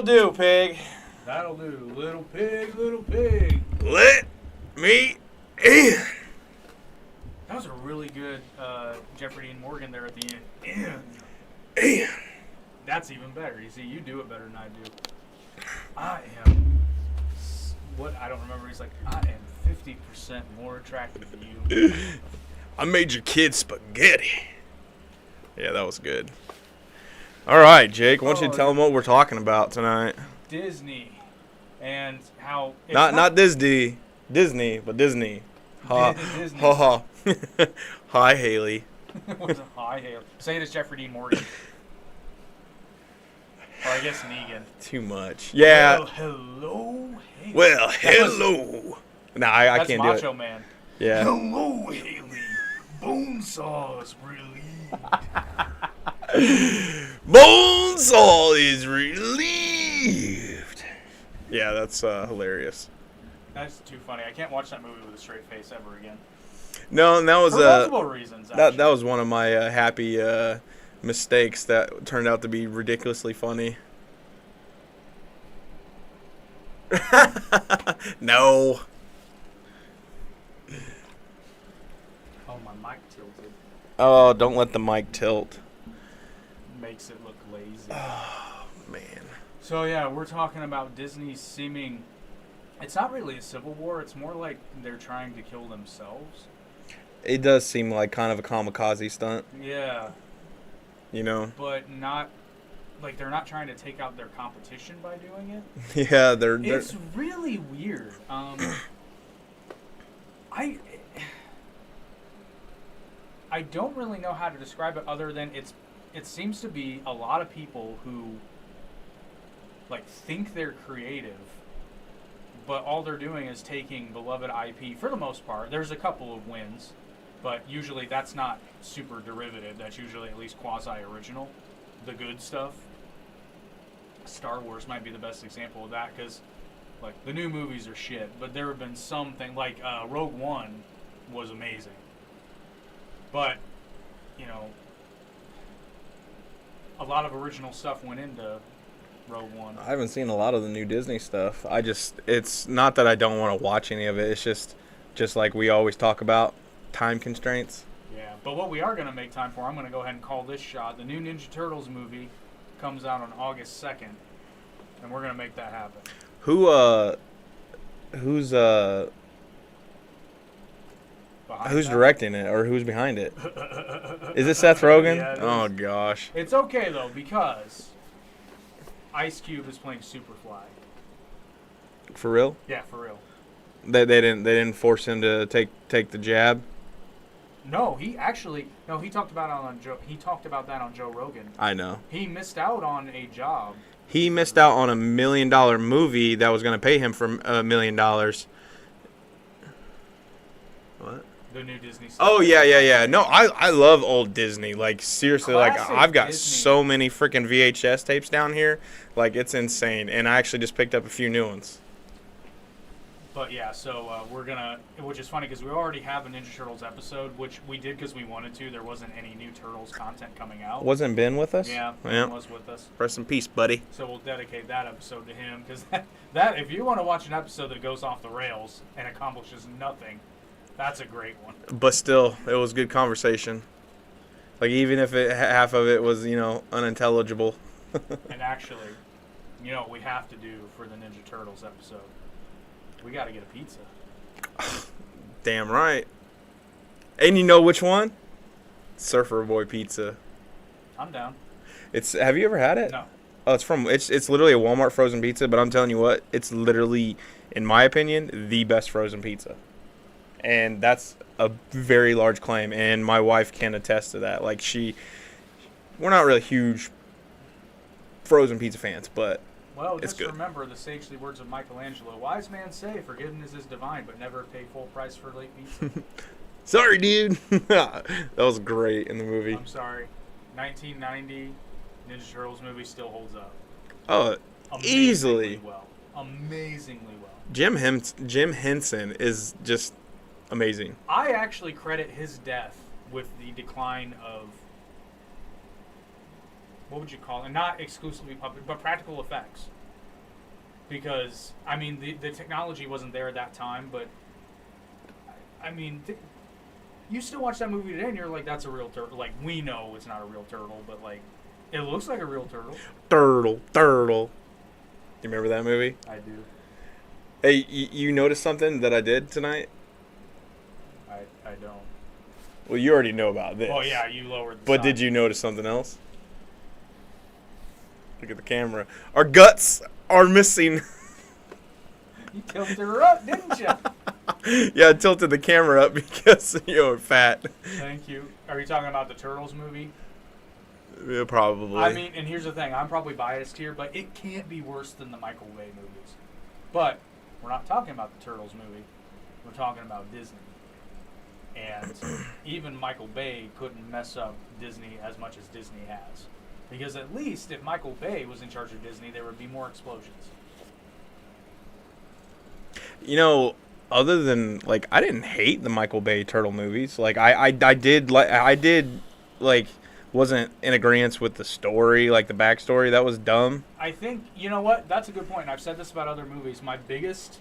That'll do, pig. That'll do. Little pig, little pig. Let me in. That was a really good Jeffrey Dean Morgan there at the end. In. That's even better. You see, you do it better than I do. I am. What? I don't remember. He's like, I am 50% more attracted to you. I made your kid spaghetti. Yeah, that was good. All right, Jake. Why don't you tell them what we're talking about tonight? Disney. And how... Not Disney, but Disney. Ha. Disney. Ha ha. Hi, Haley. What's a hi, Haley? Say it as Jeffrey Dean Morgan. Or I guess Negan. Too much. Yeah. Well, hello, Haley. Well, hello. Nah, I That's can't do it. Macho Man. Yeah. Hello, Haley. Bonesaw is relieved. Bonesaw is relieved. Yeah, that's hilarious. That's too funny. I can't watch that movie with a straight face ever again. No, and that was For multiple reasons. that was one of my happy mistakes that turned out to be ridiculously funny. No. Oh, my mic tilted. Oh, don't let the mic tilt. Makes it look lazy. Oh, man. So yeah, we're talking about Disney's seeming. It's not really a civil war. It's more like they're trying to kill themselves. It does seem like kind of a kamikaze stunt, Yeah, you know? but not like they're not trying to take out their competition by doing it. Yeah, they're It's really weird. I don't really know how to describe it other than it seems to be a lot of people who like think they're creative, but all they're doing is taking beloved IP for the most part. There's a couple of wins, but usually that's not super derivative. That's usually at least quasi-original. The good stuff. Star Wars might be the best example of that because like the new movies are shit, but there have been something like Rogue One was amazing. But, you know, a lot of original stuff went into Rogue One. I haven't seen a lot of the new Disney stuff. It's not that I don't want to watch any of it. It's just like we always talk about, time constraints. Yeah, but what we are going to make time for, I'm going to go ahead and call this shot. The new Ninja Turtles movie comes out on August 2nd, and we're going to make that happen. Who's Behind that? directing it or who's behind it? Is it Seth Rogen? Yeah, it Oh is. gosh. It's okay, though, because Ice Cube is playing Superfly. For real? Yeah, for real. They didn't force him to take the jab. No, he talked about that on Joe Rogan. I know. He missed out on a job. He missed out on $1 million movie that was going to pay him for $1 million. What? The new Disney stuff. Oh yeah. No, I love old Disney. Like seriously, like Classic I've got Disney. so many freaking VHS tapes down here. Like it's insane. And I actually just picked up a few new ones. But yeah, so we're gonna, which is funny because we already have a Ninja Turtles episode, which we did because we wanted to. There wasn't any new Turtles content coming out. Wasn't Ben with us? Yeah, Ben was with us. Rest in peace, buddy. So we'll dedicate that episode to him because that if you want to watch an episode that goes off the rails and accomplishes nothing, that's a great one. But still, it was good conversation. Like even if half of it was unintelligible. And actually, you know what we have to do for the Ninja Turtles episode? We got to get a pizza. Damn right. And you know which one? Surfer Boy Pizza. I'm down. Have you ever had it? No. Oh, it's literally a Walmart frozen pizza, but I'm telling you what, it's literally, in my opinion, the best frozen pizza. And that's a very large claim, and my wife can attest to that. Like we're not really huge frozen pizza fans, but Well, it's just good. remember the sagely words of Michelangelo. Wise men say forgiveness is divine, but never pay full price for late pizza. Sorry, dude. That was great in the movie. I'm sorry. 1990 Ninja Turtles movie still holds up. Oh, easily. Amazingly well. Jim Henson is just amazing. I actually credit his death with the decline of, what would you call it? Not exclusively puppet, but practical effects. because I mean the technology wasn't there at that time, but I mean you still watch that movie today and you're like, that's a real turtle. Like, we know it's not a real turtle, but like it looks like a real turtle. Turtle. You remember that movie? I do. Hey, you noticed something that I did tonight? I don't. Well, you already know about this. Oh yeah, you lowered the But sign. did you notice something else? Look at the camera. Our guts are missing. You tilted her up, didn't you? Yeah, I tilted the camera up because you're fat. Thank you. Are you talking about the Turtles movie? Yeah, probably. I mean, and here's the thing. I'm probably biased here, but it can't be worse than the Michael Bay movies. But we're not talking about the Turtles movie. We're talking about Disney. And even Michael Bay couldn't mess up Disney as much as Disney has. Because at least if Michael Bay was in charge of Disney, there would be more explosions. You know, other than like, I didn't hate the Michael Bay turtle movies. Like, I did like wasn't in agreement with the story, like the backstory. That was dumb. I think, you know what? That's a good point. I've said this about other movies. My biggest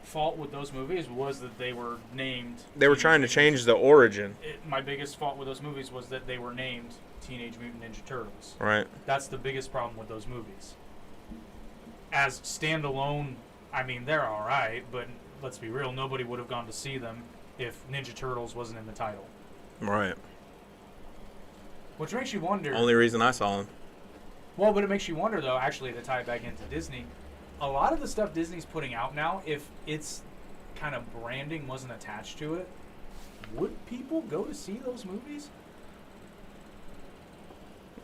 fault with those movies was that they were named. They were trying to change the origin. My biggest fault with those movies was that they were named Teenage Mutant Ninja Turtles. Right. That's the biggest problem with those movies. As standalone, I mean, they're all right, but let's be real, nobody would have gone to see them if Ninja Turtles wasn't in the title. Right. Which makes you wonder. Only reason I saw them. Well, but it makes you wonder, though, actually, to tie it back into Disney, a lot of the stuff Disney's putting out now, if its kind of branding wasn't attached to it, would people go to see those movies?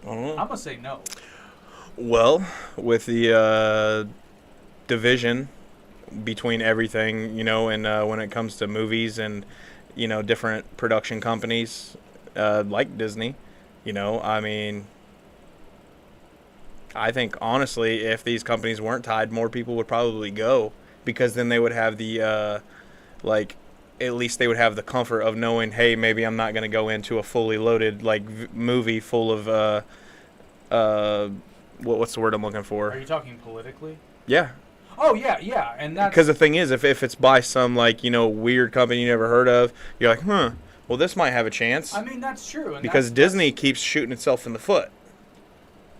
I don't know. I'm going to say no. Well, with the division between everything, you know, and when it comes to movies and, you know, different production companies like Disney, you know, I mean, I think, honestly, if these companies weren't tied, more people would probably go, because then they would have the, like, at least they would have the comfort of knowing, hey, maybe I'm not going to go into a fully loaded, like, movie full of, what's the word I'm looking for? Are you talking politically? Yeah. Oh, yeah, and that's... Because the thing is, if it's by some, like, you know, weird company you never heard of, you're like, well, this might have a chance. I mean, that's true. And because Disney keeps shooting itself in the foot.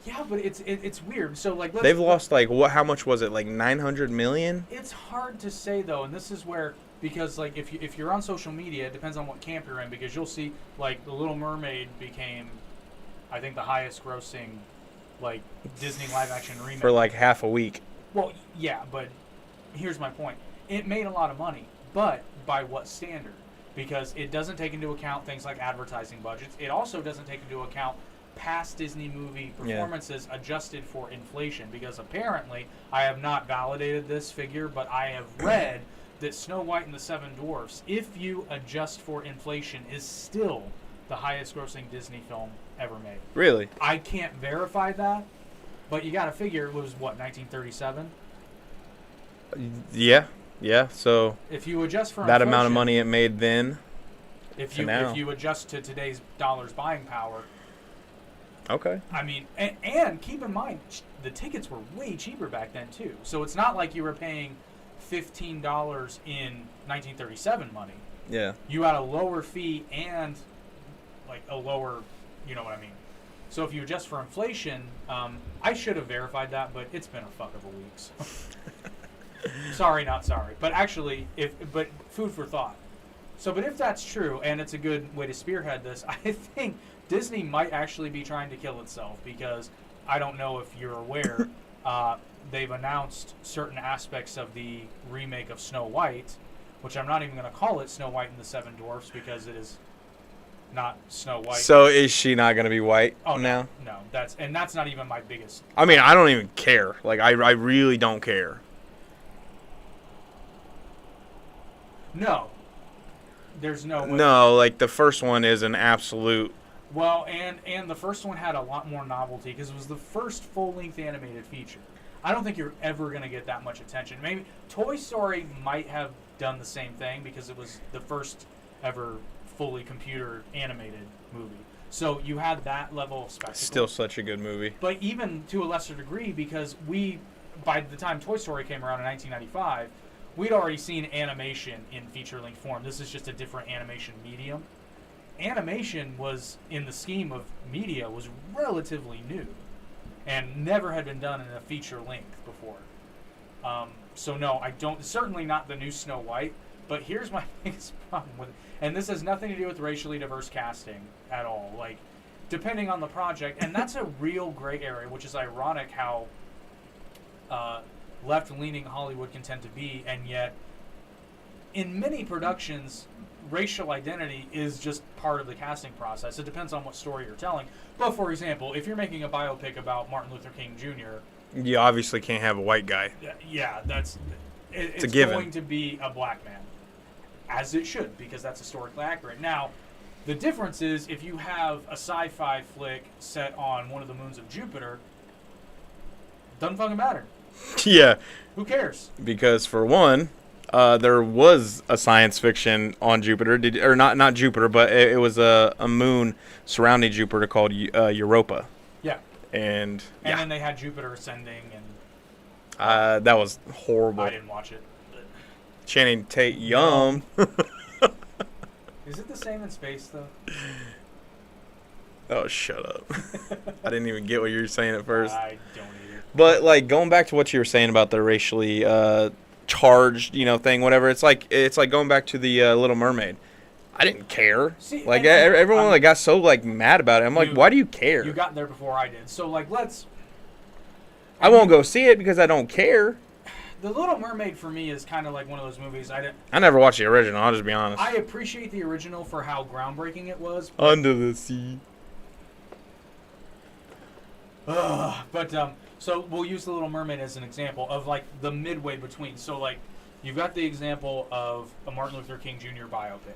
Yeah, but it's weird. So, like, they've lost, like, how much was it? Like, $900 million? It's hard to say, though, and this is where, because, like, if you're on social media, it depends on what camp you're in, because you'll see, like, The Little Mermaid became, I think, the highest grossing, like, Disney live-action remake. For, like, half a week. Well, yeah, but here's my point. It made a lot of money, but by what standard? Because it doesn't take into account things like advertising budgets. It also doesn't take into account past Disney movie performances adjusted for inflation, because apparently, I have not validated this figure, but I have read that Snow White and the Seven Dwarfs, if you adjust for inflation, is still the highest grossing Disney film ever made. Really? I can't verify that, but you gotta figure it was, what, 1937? Yeah, so if you adjust for that inflation, amount of money it made then, if now. you adjust to today's dollar's buying power, okay. I mean, and keep in mind, the tickets were way cheaper back then, too. So it's not like you were paying $15 in 1937 money. Yeah. You had a lower fee and, like, a lower, you know what I mean. So if you adjust for inflation, I should have verified that, but it's been a fuck of a week. So. Sorry, not sorry. But actually, but food for thought. So, but if that's true, and it's a good way to spearhead this, I think Disney might actually be trying to kill itself, because I don't know if you're aware, they've announced certain aspects of the remake of Snow White, which I'm not even going to call it Snow White and the Seven Dwarfs, because it is not Snow White. So is she not going to be white now? No, that's not even my biggest. I mean, I don't even care. Like, I really don't care. No. There's no way. No, like, the first one is an absolute... Well, and the first one had a lot more novelty, because it was the first full-length animated feature. I don't think you're ever going to get that much attention. Maybe Toy Story might have done the same thing, because it was the first ever fully computer animated movie. So you had that level of spectacle. Still such a good movie. But even to a lesser degree, because by the time Toy Story came around in 1995, we'd already seen animation in feature-length form. This is just a different animation medium. Animation was, in the scheme of media, was relatively new and never had been done in a feature length before. So no, I don't. Certainly not the new Snow White. But here's my biggest problem with it, and this has nothing to do with racially diverse casting at all. Like, depending on the project, and that's a real gray area, which is ironic how left-leaning Hollywood can tend to be, and yet in many productions, racial identity is just part of the casting process. It depends on what story you're telling. But for example, if you're making a biopic about Martin Luther King Jr., You obviously can't have a white guy. yeah, it's a given. going to be a black man, as it should, because that's historically accurate. Now, the difference is if you have a sci-fi flick set on one of the moons of Jupiter, doesn't fucking matter. Yeah, Who cares? because for one, there was a science fiction on Jupiter, or not Jupiter, but it was a moon surrounding Jupiter called Europa, Yeah. and And then they had Jupiter ascending, and that was horrible. I didn't watch it. Channing Tate, yum. Is it the same in space, though? Oh, shut up! I didn't even get what you were saying at first. I don't either. But like going back to what you were saying about the racially charged, thing, whatever. It's like going back to the Little Mermaid. I didn't care. See, like and everyone like got so like mad about it. I'm like, why do you care? You got there before I did. So, like, I won't go see it because I don't care. The Little Mermaid for me is kind of like one of those movies. I never watched the original. I'll just be honest. I appreciate the original for how groundbreaking it was. Under the Sea. But so we'll use the Little Mermaid as an example of like the midway between. So like you've got the example of a Martin Luther King Jr. biopic,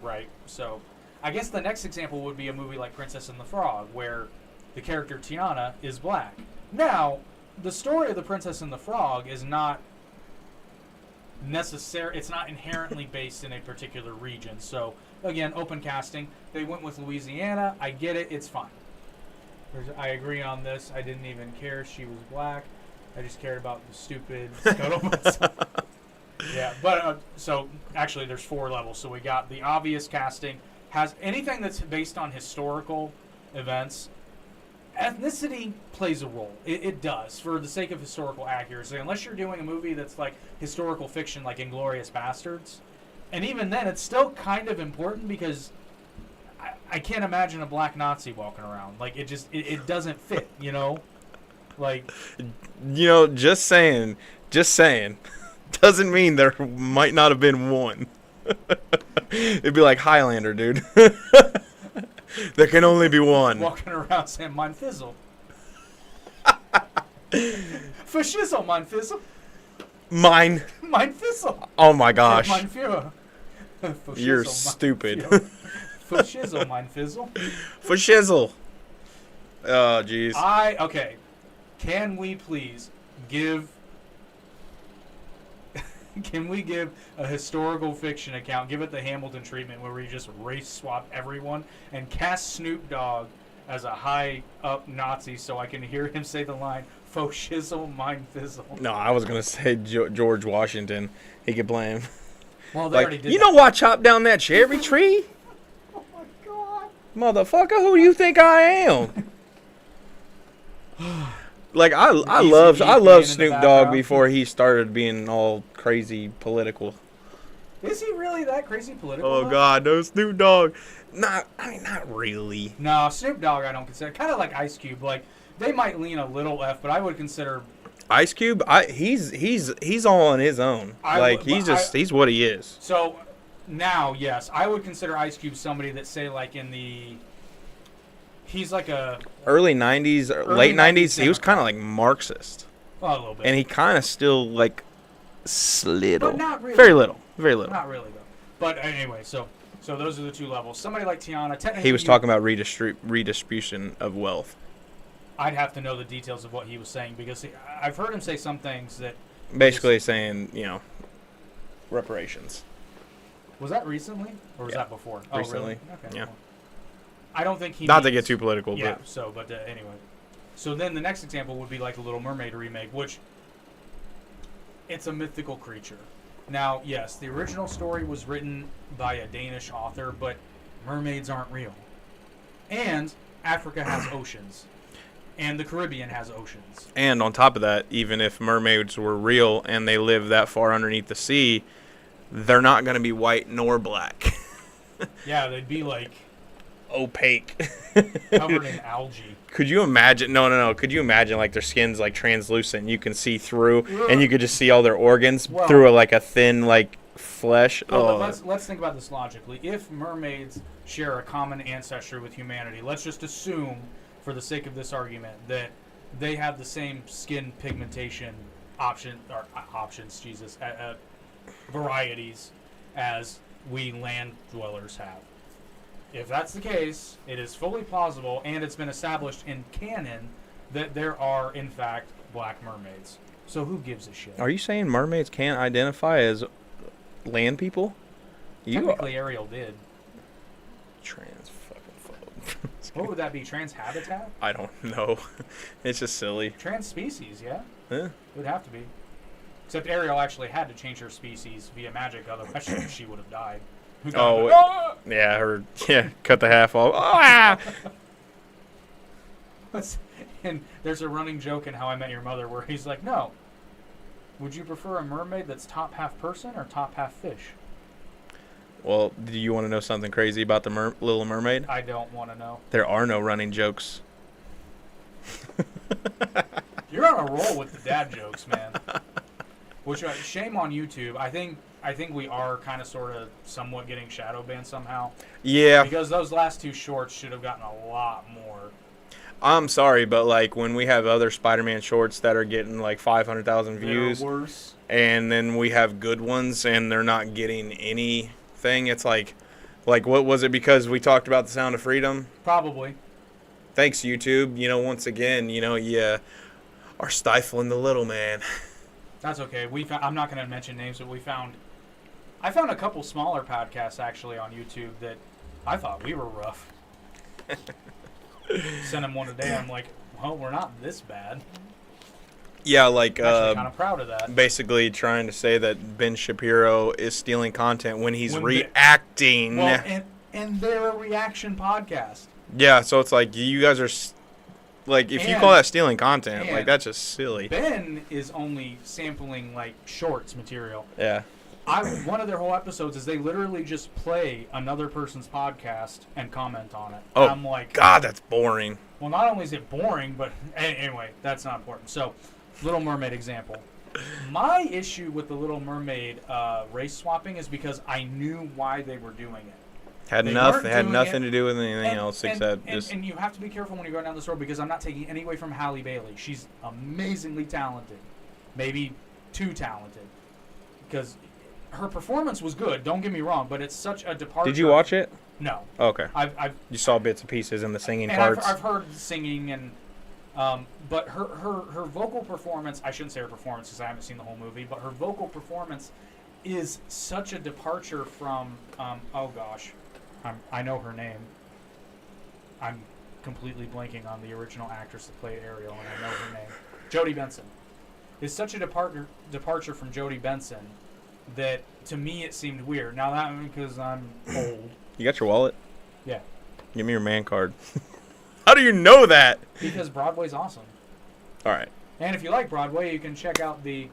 right? So I guess the next example would be a movie like Princess and the Frog, where the character Tiana is black. Now, the story of the Princess and the Frog is not necessary. It's not inherently based in a particular region. So again, open casting. They went with Louisiana. I get it. It's fine. I agree on this. I didn't even care she was black. I just cared about the stupid scuttlebutt. Yeah, but so actually there's 4 levels. So we got the obvious casting. Has anything that's based on historical events. Ethnicity plays a role. It does, for the sake of historical accuracy. Unless you're doing a movie that's like historical fiction, like Inglourious Bastards. And even then, it's still kind of important because I can't imagine a black Nazi walking around. Like, it doesn't fit, Like, just saying, doesn't mean there might not have been one. It'd be like Highlander, dude. There can only be one. Walking around saying, "Mein Fizzle." For shizzle, mein Fizzle. Mine. Mein Fizzle. Oh my gosh. Mein Führer. You're stupid. For shizzle, mein Fizzle. For shizzle. Oh, jeez. Okay. Can we please give... Can we give a historical fiction account, give it the Hamilton treatment where we just race swap everyone and cast Snoop Dogg as a high-up Nazi so I can hear him say the line, "Faux shizzle, mein fizzle"? No, I was going to say George Washington. He could play him. Well, they already did you know why I chopped down that cherry tree? Oh, my God. Motherfucker, who do you think I am? Like I love Snoop Dogg before he started being all crazy political. Is he really that crazy political? Oh God, no Snoop Dogg. Not really. No, Snoop Dogg I don't consider. Kind of like Ice Cube. Like they might lean a little left, but I would consider Ice Cube. He's all on his own. He's what he is. So now, yes, I would consider Ice Cube somebody that say like in the. He's like a early 90s, late 90s. He was kind of like Marxist. Well, a little bit. And he kind of still like slittle. But not really. Very little. Very little. Not really though. But anyway, so those are the 2 levels. Somebody like Tiana, technically he was talking about redistribution of wealth. I'd have to know the details of what he was saying because I've heard him say some things that basically saying, reparations. Was that recently or was that before? Recently. Oh, really? Okay. Yeah. Well, I don't think he. Not to get too political, yeah. but So, but anyway, So then the next example would be like the Little Mermaid remake, which it's a mythical creature. Now, yes, the original story was written by a Danish author, but mermaids aren't real. And Africa has oceans. And the Caribbean has oceans. And on top of that, even if mermaids were real and they live that far underneath the sea, they're not going to be white nor black. Yeah, they'd be like Opaque. covered in algae. Could you imagine? No. Could you imagine like their skin's like translucent? You can see through, and you could just see all their organs through like a thin like flesh. Well, let's think about this logically. If mermaids share a common ancestry with humanity, let's just assume, for the sake of this argument, that they have the same skin pigmentation varieties as we land dwellers have. If that's the case, it is fully plausible, and it's been established in canon that there are, in fact, black mermaids. So who gives a shit? Are you saying mermaids can't identify as land people? Technically, Ariel did. Trans fucking phobe. What would that be? Transhabitat? I don't know. It's just silly. Trans species, yeah? Huh? It would have to be. Except Ariel actually had to change her species via magic, otherwise she would have died. Oh, yeah, cut the half off. Ah! And there's a running joke in How I Met Your Mother where he's like, no, would you prefer a mermaid that's top half person or top half fish? Well, do you want to know something crazy about the Little Mermaid? I don't want to know. There are no running jokes. You're on a roll with the dad jokes, man. Which, shame on YouTube. I think we are kind of sort of somewhat getting shadow banned somehow. Yeah. Because those last two shorts should have gotten a lot more. I'm sorry, but like when we have other Spider-Man shorts that are getting like 500,000 views, worse. And then we have good ones and they're not getting anything, it's like what was it because we talked about the Sound of Freedom? Probably. Thanks, YouTube. Once again, you are stifling the little man. That's okay. I'm not going to mention names, but I found a couple smaller podcasts actually on YouTube that I thought we were rough. Send them one a day. I'm like, well, we're not this bad. Yeah, like I'm actually kind of proud of that. Basically trying to say that Ben Shapiro is stealing content when he's reacting. And they're a reaction podcast. Yeah, so it's like you guys are if you call that stealing content, like that's just silly. Ben is only sampling like shorts material. Yeah. One of their whole episodes is they literally just play another person's podcast and comment on it. Oh, I'm like, God, that's boring. Well, not only is it boring, but anyway, that's not important. So, Little Mermaid example. My issue with the Little Mermaid race swapping is because I knew why they were doing it. Had nothing to do with anything else except just. And you have to be careful when you're going down this road because I'm not taking any away from Halle Bailey. She's amazingly talented, maybe too talented, because her performance was good. Don't get me wrong, but it's such a departure. Did you watch it? No. Okay. You saw bits and pieces in the singing and parts. I've heard singing and. But her vocal performance, I shouldn't say her performance because I haven't seen the whole movie, but her vocal performance is such a departure from, I know her name. I'm completely blanking on the original actress that played Ariel, and I know her name. Jodie Benson. It's such a departure from Jodie Benson that, to me, it seemed weird. Now, that because I'm old. You got your wallet? Yeah. Give me your man card. How do you know that? Because Broadway's awesome. All right. And if you like Broadway, you can check out the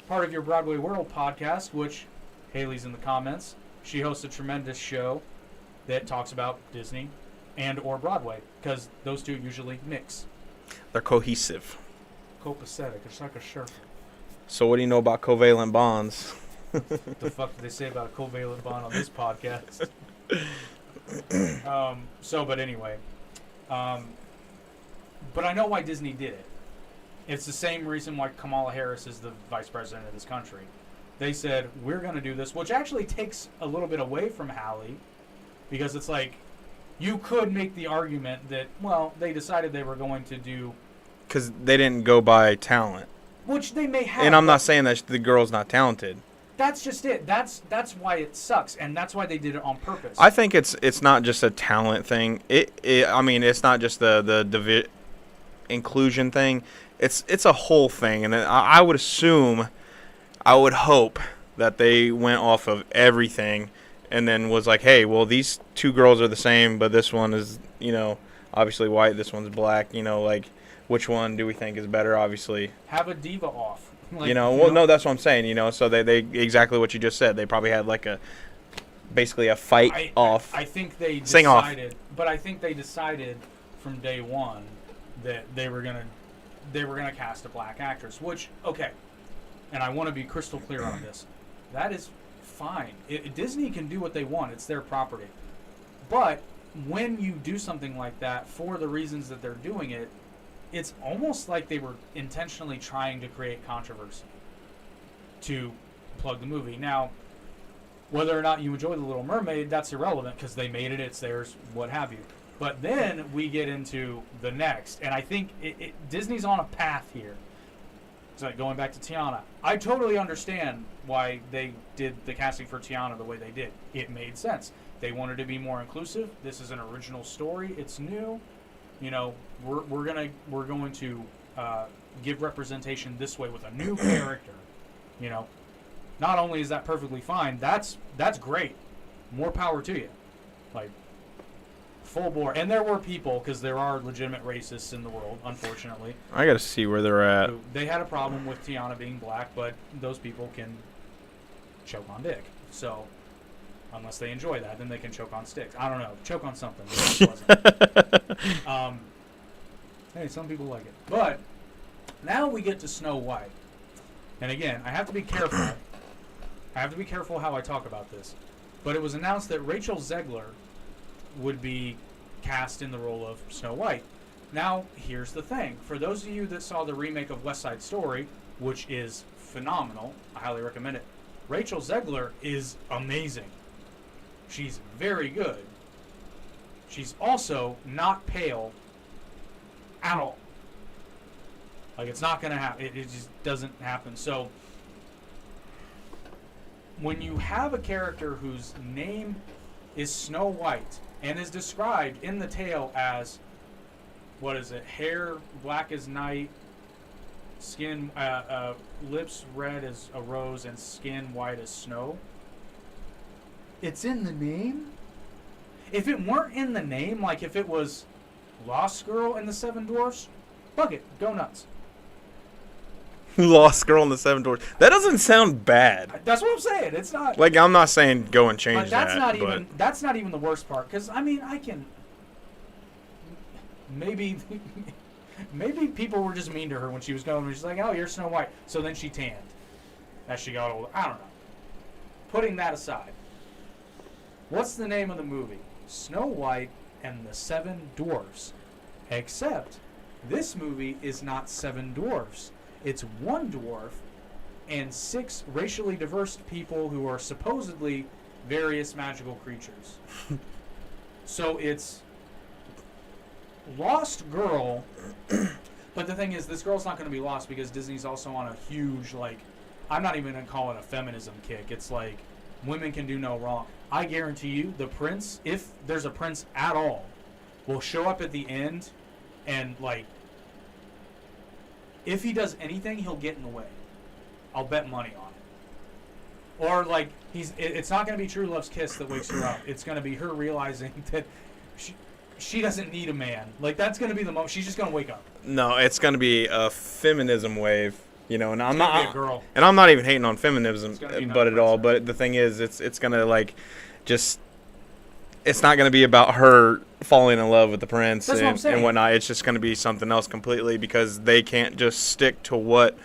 Part of Your Broadway World podcast, which Haley's in the comments. She hosts a tremendous show that talks about Disney and or Broadway, because those two usually mix. They're cohesive. Copacetic. It's like a shirt. So what do you know about covalent bonds? The fuck did they say about a covalent bond on this podcast? But anyway. But I know why Disney did it. It's the same reason why Kamala Harris is the vice president of this country. They said, we're going to do this, which actually takes a little bit away from Halle, because it's like, you could make the argument that, well, they decided they were going to do... Because they didn't go by talent. Which they may have. And I'm not saying that the girl's not talented. That's just it. That's why it sucks, and that's why they did it on purpose. I think it's not just a talent thing. It's not just the inclusion thing, it's a whole thing, and I would assume, I would hope that they went off of everything, and then was like, hey, well, these two girls are the same, but this one is, obviously white, this one's black, like, which one do we think is better, obviously. Have a diva off. Like, No, that's what I'm saying, so they exactly what you just said. They probably had like basically a fight off. I think they Sing off. decided, but I think they decided from day one that they were gonna cast a black actress. Which, okay, and I want to be crystal clear on this. That is fine. Disney can do what they want. It's their property. But when you do something like that for the reasons that they're doing it, it's almost like they were intentionally trying to create controversy to plug the movie. Now, whether or not you enjoy The Little Mermaid, that's irrelevant because they made it, it's theirs, what have you. But then we get into the next, and I think Disney's on a path here. It's like going back to Tiana. I totally understand why they did the casting for Tiana the way they did. It made sense. They wanted to be more inclusive. This is an original story. It's new. We're going to give representation this way with a new character. Not only is that perfectly fine, that's great. More power to you. Like, full bore. And there were people, because there are legitimate racists in the world, unfortunately. I got to see where they're at. They had a problem with Tiana being black, but those people can choke on dick. So, unless they enjoy that, then they can choke on sticks. I don't know. Choke on something. Hey, some people like it. But now we get to Snow White. And again, I have to be careful. I have to be careful how I talk about this. But it was announced that Rachel Zegler would be cast in the role of Snow White. Now, here's the thing. For those of you that saw the remake of West Side Story, which is phenomenal, I highly recommend it, Rachel Zegler is amazing. She's very good. She's also not pale at all. Like, it's not going to happen. It just doesn't happen. So, when you have a character whose name is Snow White and is described in the tale as, what is it, hair black as night, skin, lips red as a rose, and skin white as snow, it's in the name? If it weren't in the name, like if it was Lost Girl and the Seven Dwarfs, fuck it, go nuts. Lost Girl and the Seven Dwarfs. That doesn't sound bad. That's what I'm saying. It's not. Like, I'm not saying go and change that's that. That's not even the worst part. Because I can. Maybe people were just mean to her when she was going. She's like, "Oh, you're Snow White." So then she tanned as she got older. I don't know. Putting that aside, what's the name of the movie? Snow White and the Seven Dwarfs. Except this movie is not seven dwarfs. It's one dwarf and 6 racially diverse people who are supposedly various magical creatures. So it's Lost Girl, but the thing is, this girl's not going to be lost because Disney's also on a huge, like, I'm not even going to call it a feminism kick. It's like, women can do no wrong. I guarantee you, the prince, if there's a prince at all, will show up at the end and, like, if he does anything, he'll get in the way. I'll bet money on it. Or, like, it's not going to be True Love's kiss that wakes her up. It's going to be her realizing that she doesn't need a man. Like, that's going to be the moment. She's just going to wake up. No, it's going to be a feminism wave, and I'm not be a girl. And I'm not even hating on feminism but at all, right? but the thing is it's going to, like, just, it's not going to be about her falling in love with the prince and whatnot. It's just going to be something else completely because they can't just stick to what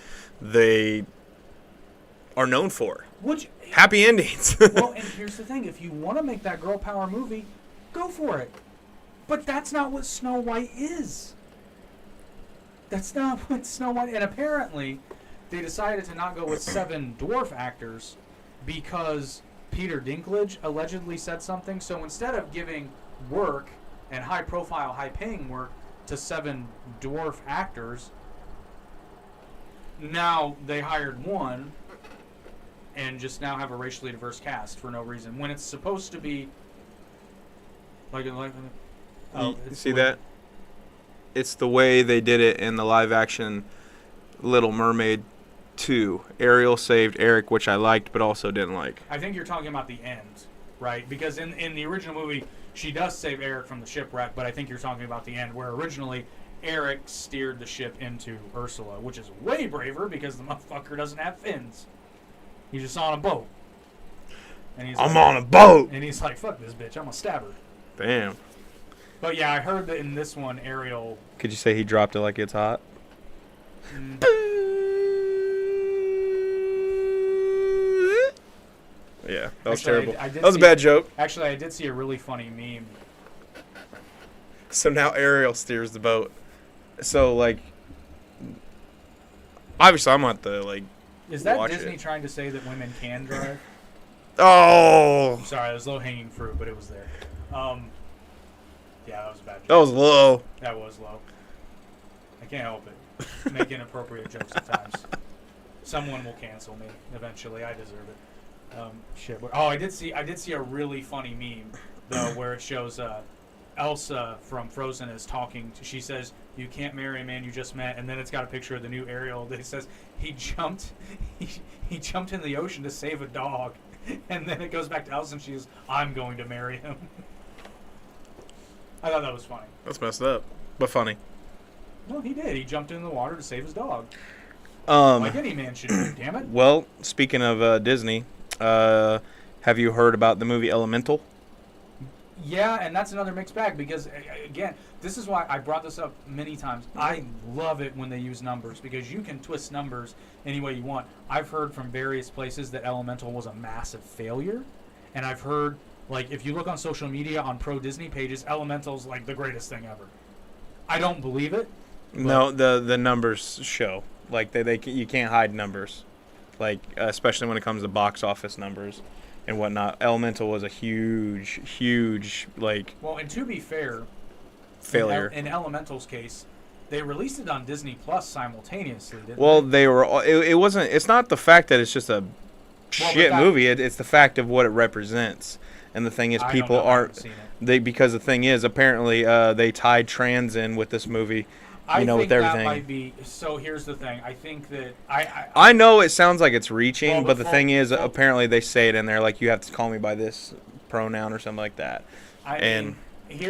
they are known for. Happy endings. Well, and here's the thing. If you want to make that girl power movie, go for it. But that's not what Snow White is. That's not what Snow White... And apparently, they decided to not go with 7 dwarf actors because Peter Dinklage allegedly said something. So instead of giving work and high-profile, high-paying work to 7 dwarf actors, now they hired one and just now have a racially diverse cast for no reason. When it's supposed to be... You see that? It's the way they did it in the live action Little Mermaid 2. Ariel saved Eric, which I liked but also didn't like. I think you're talking about the end, right? Because in the original movie, she does save Eric from the shipwreck, but I think you're talking about the end, where originally Eric steered the ship into Ursula, which is way braver because the motherfucker doesn't have fins. He's just on a boat. And he's I'm on a boat! And he's like, fuck this bitch, I'm gonna stab her. Damn. But yeah, I heard that in this one, Ariel... Could you say he dropped it like it's hot? Yeah, that was terrible. That was a bad joke. Actually, I did see a really funny meme. So now Ariel steers the boat. So, like, obviously I'm not the, like, Is that watch Disney it. trying to say that women can drive? Oh! Sorry, it was low-hanging fruit, but it was there. Yeah, that was a bad joke. That was low. That was low. I can't help it. Make inappropriate jokes at times. Someone will cancel me eventually. I deserve it. Shit. Oh, I did see a really funny meme though, where it shows Elsa from Frozen is talking. She says, "You can't marry a man you just met," and then it's got a picture of the new Ariel that says he jumped in the ocean to save a dog, and then it goes back to Elsa and she goes, "I'm going to marry him." I thought that was funny. That's messed up, but funny. No, he did. He jumped in the water to save his dog. Um, Like any man should do, damn it. Well, speaking of Disney, have you heard about the movie Elemental? Yeah, and that's another mixed bag because, again, this is why I brought this up many times. I love it when they use numbers because you can twist numbers any way you want. I've heard from various places that Elemental was a massive failure, and I've heard, like, if you look on social media on pro-Disney pages, Elemental's, like, the greatest thing ever. I don't believe it. No, the numbers show. Like, they you can't hide numbers. Like, especially when it comes to box office numbers and whatnot. Elemental was a huge, like, Well, and to be fair, failure. in Elemental's case, they released it on Disney Plus simultaneously, didn't Well, they? they were. It wasn't. It's not the fact that it's just a shit movie. It's the fact of what it represents. And the thing is, people aren't. Because the thing is, apparently, they tied trans in with this movie. I think with everything. that might be. So here's the thing. I think that I know it sounds like it's reaching, Well, but the thing is, apparently they say it in there, like you have to call me by this pronoun or something like that. I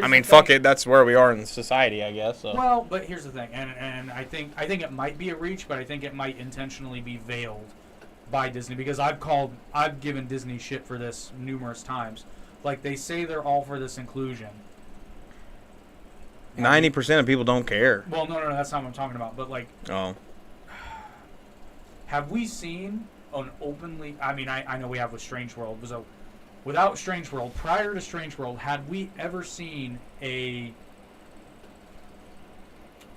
mean, fuck it. That's where we are in society, I guess. So. Well, but here's the thing, and I think it might be a reach, but I think it might intentionally be veiled by Disney because I've given Disney shit for this numerous times. Like they say they're all for this inclusion. 90% of people don't care. Well, no, that's not what I'm talking about. But like, have we seen an openly? I mean, I know we have with Strange World. So without Strange World, prior to Strange World, had we ever seen a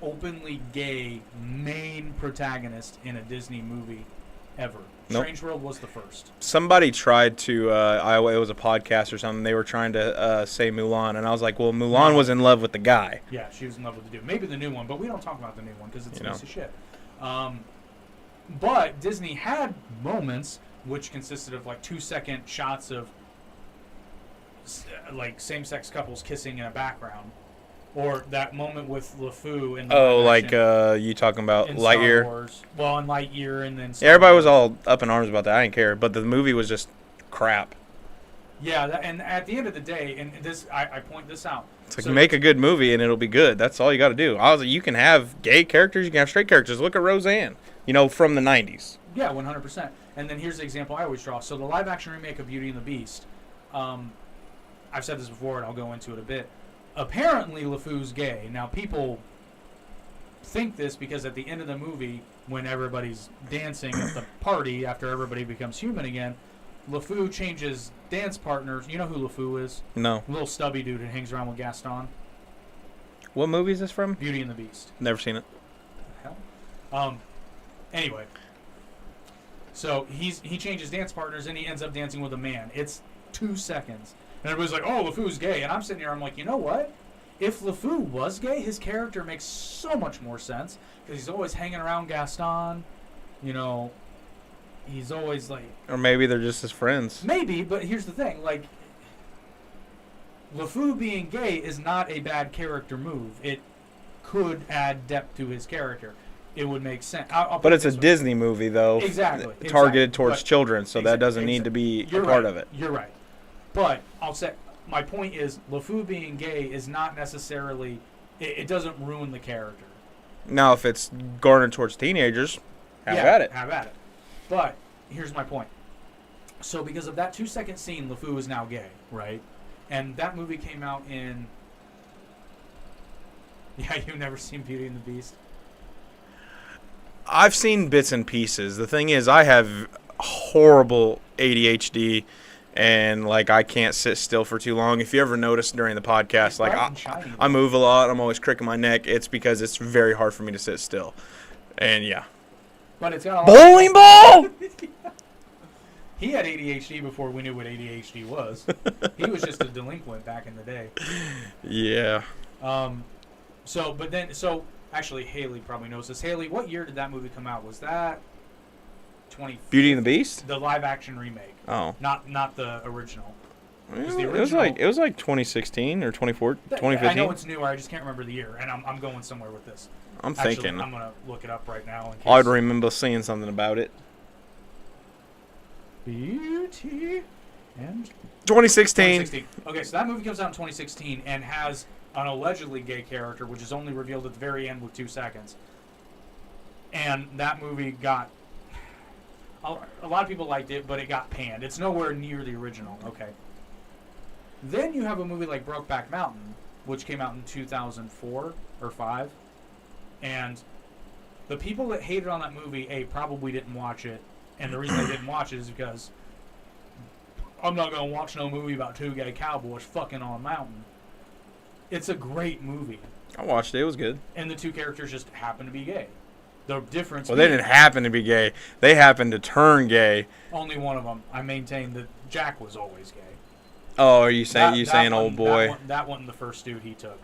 openly gay main protagonist in a Disney movie ever? Nope. Strange World was the first. Somebody tried to, it was a podcast or something, they were trying to say Mulan, and I was like, well, Mulan was in love with the guy. Yeah, she was in love with the dude. Maybe the new one, but we don't talk about the new one because it's a piece of shit. But Disney had moments which consisted of like 2-second shots of like same-sex couples kissing in a background. Or that moment with LeFou in the you talking about in Lightyear? Star Wars. Well, in Lightyear and then Yeah, everybody was all up in arms about that. I didn't care, but the movie was just crap. Yeah, and at the end of the day, and this I point this out. It's like make a good movie and it'll be good. That's all you got to do. I was like, you can have gay characters, you can have straight characters. Look at Roseanne, from the 90s. Yeah, 100%. And then here's the example I always draw. So the live-action remake of Beauty and the Beast. I've said this before, and I'll go into it a bit. Apparently, LeFou's gay. Now, people think this because at the end of the movie, when everybody's dancing at the party after everybody becomes human again, LeFou changes dance partners. You know who LeFou is? No. Little stubby dude who hangs around with Gaston. What movie is this from? Beauty and the Beast. Never seen it. Hell. Anyway. So he changes dance partners and he ends up dancing with a man. It's 2 seconds. And everybody's like, oh, LeFou's gay. And I'm sitting here, I'm like, you know what? If LeFou was gay, his character makes so much more sense. Because he's always hanging around Gaston. He's always like... Or maybe they're just his friends. Maybe, but here's the thing. Like, LeFou being gay is not a bad character move. It could add depth to his character. It would make sense. I'll But put it's it a this way. Disney movie, though. Exactly. Targeted towards But- children, so that doesn't need to be a part of it. You're right. But I'll say my point is LeFou being gay is not necessarily. It doesn't ruin the character. Now, if it's garnered towards teenagers, have at it. Have at it. But here's my point. So because of that 2-second scene, LeFou is now gay, right? And that movie came out in. Yeah, you've never seen Beauty and the Beast? I've seen bits and pieces. The thing is, I have horrible ADHD, and like I can't sit still for too long. If you ever notice during the podcast, It's like bright and shiny, I move a lot. I'm always cricking my neck. It's because it's very hard for me to sit still. And yeah, But it's got a bowling ball. He had ADHD before we knew what ADHD was. He was just a delinquent back in the day. Yeah. So actually, Haley probably knows this. Haley, what year did that movie come out? Was that 20? Beauty and the Beast. The live action remake. Oh. Not the original. It was like 2016 or 2015. I know it's newer. I just can't remember the year, and I'm going somewhere with this. I'm Actually, thinking. I'm gonna look it up right now. In case. I'd remember seeing something about it. Beauty and 2016. 2016. Okay, so that movie comes out in 2016 and has an allegedly gay character, which is only revealed at the very end with 2 seconds. And that movie got a lot of people liked it, but it got panned. It's nowhere near the original. Okay. Then you have a movie like Brokeback Mountain, which came out in 2004 or 5, and the people that hated on that movie, probably didn't watch it, and the reason they didn't watch it is because I'm not gonna watch no movie about 2 gay cowboys fucking on a mountain. It's a great movie, I watched it. It was good. and the 2 characters just happen to be gay. The difference. Well, they didn't happen to be gay. They happened to turn gay. Only one of them. I maintain that Jack was always gay. Oh, are you saying That old one- boy? That wasn't the first dude he took.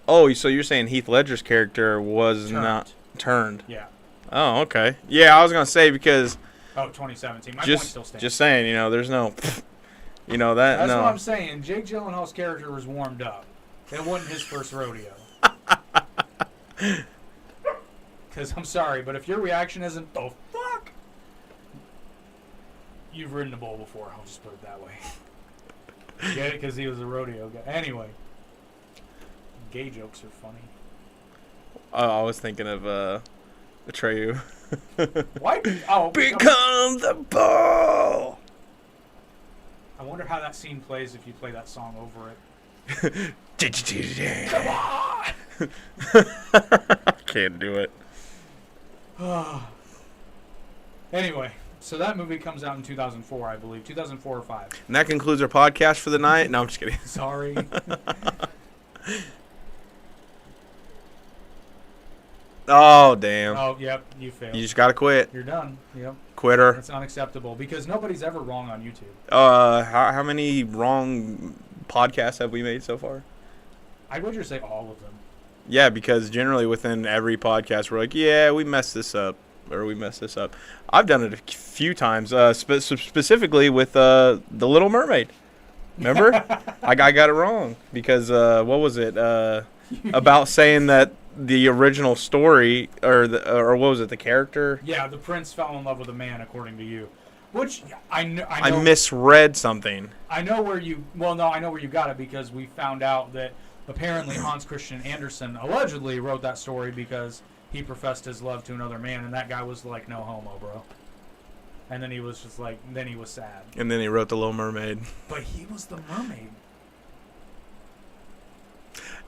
Oh, so you're saying Heath Ledger's character was Turned. not turned? Yeah. Oh, okay. Yeah, I was gonna say because Oh, 2017. My point just still stands. just saying, there's no, that That's no. what I'm saying. Jake Gyllenhaal's character was warmed up. It wasn't his first rodeo. Because I'm sorry, but if your reaction isn't, the fuck? You've ridden a bull before, I'll just put it that way. Get it? Because he was a rodeo guy. Anyway. Gay jokes are funny. I was thinking of Atreyu. Why? Oh, Become the ball. I wonder how that scene plays if you play that song over it. Come on! I can't do it. Anyway, so that movie comes out in 2004, I believe. 2004 or 5. And that concludes our podcast for the night. No, I'm just kidding. Sorry. Oh, damn. Oh, yep, you failed. You just gotta quit. You're done. Yep. Quitter. That's unacceptable because nobody's ever wrong on YouTube. How many wrong podcasts have we made so far? I'd wager to say all of them. Yeah, because generally within every podcast we're like, yeah, we messed this up, or we messed this up. I've done it a few times, specifically with The Little Mermaid. Remember? I got it wrong because what was it about saying that the original story or what was it, the character? Yeah, the prince fell in love with a man, according to you. Which I know. I misread something. I know where you. Well, no, I know where you got it because we found out that apparently Hans Christian Andersen allegedly wrote that story because he professed his love to another man, and that guy was like, "No homo, bro." And then he was just like, then he was sad. And then he wrote The Little Mermaid. But he was the mermaid.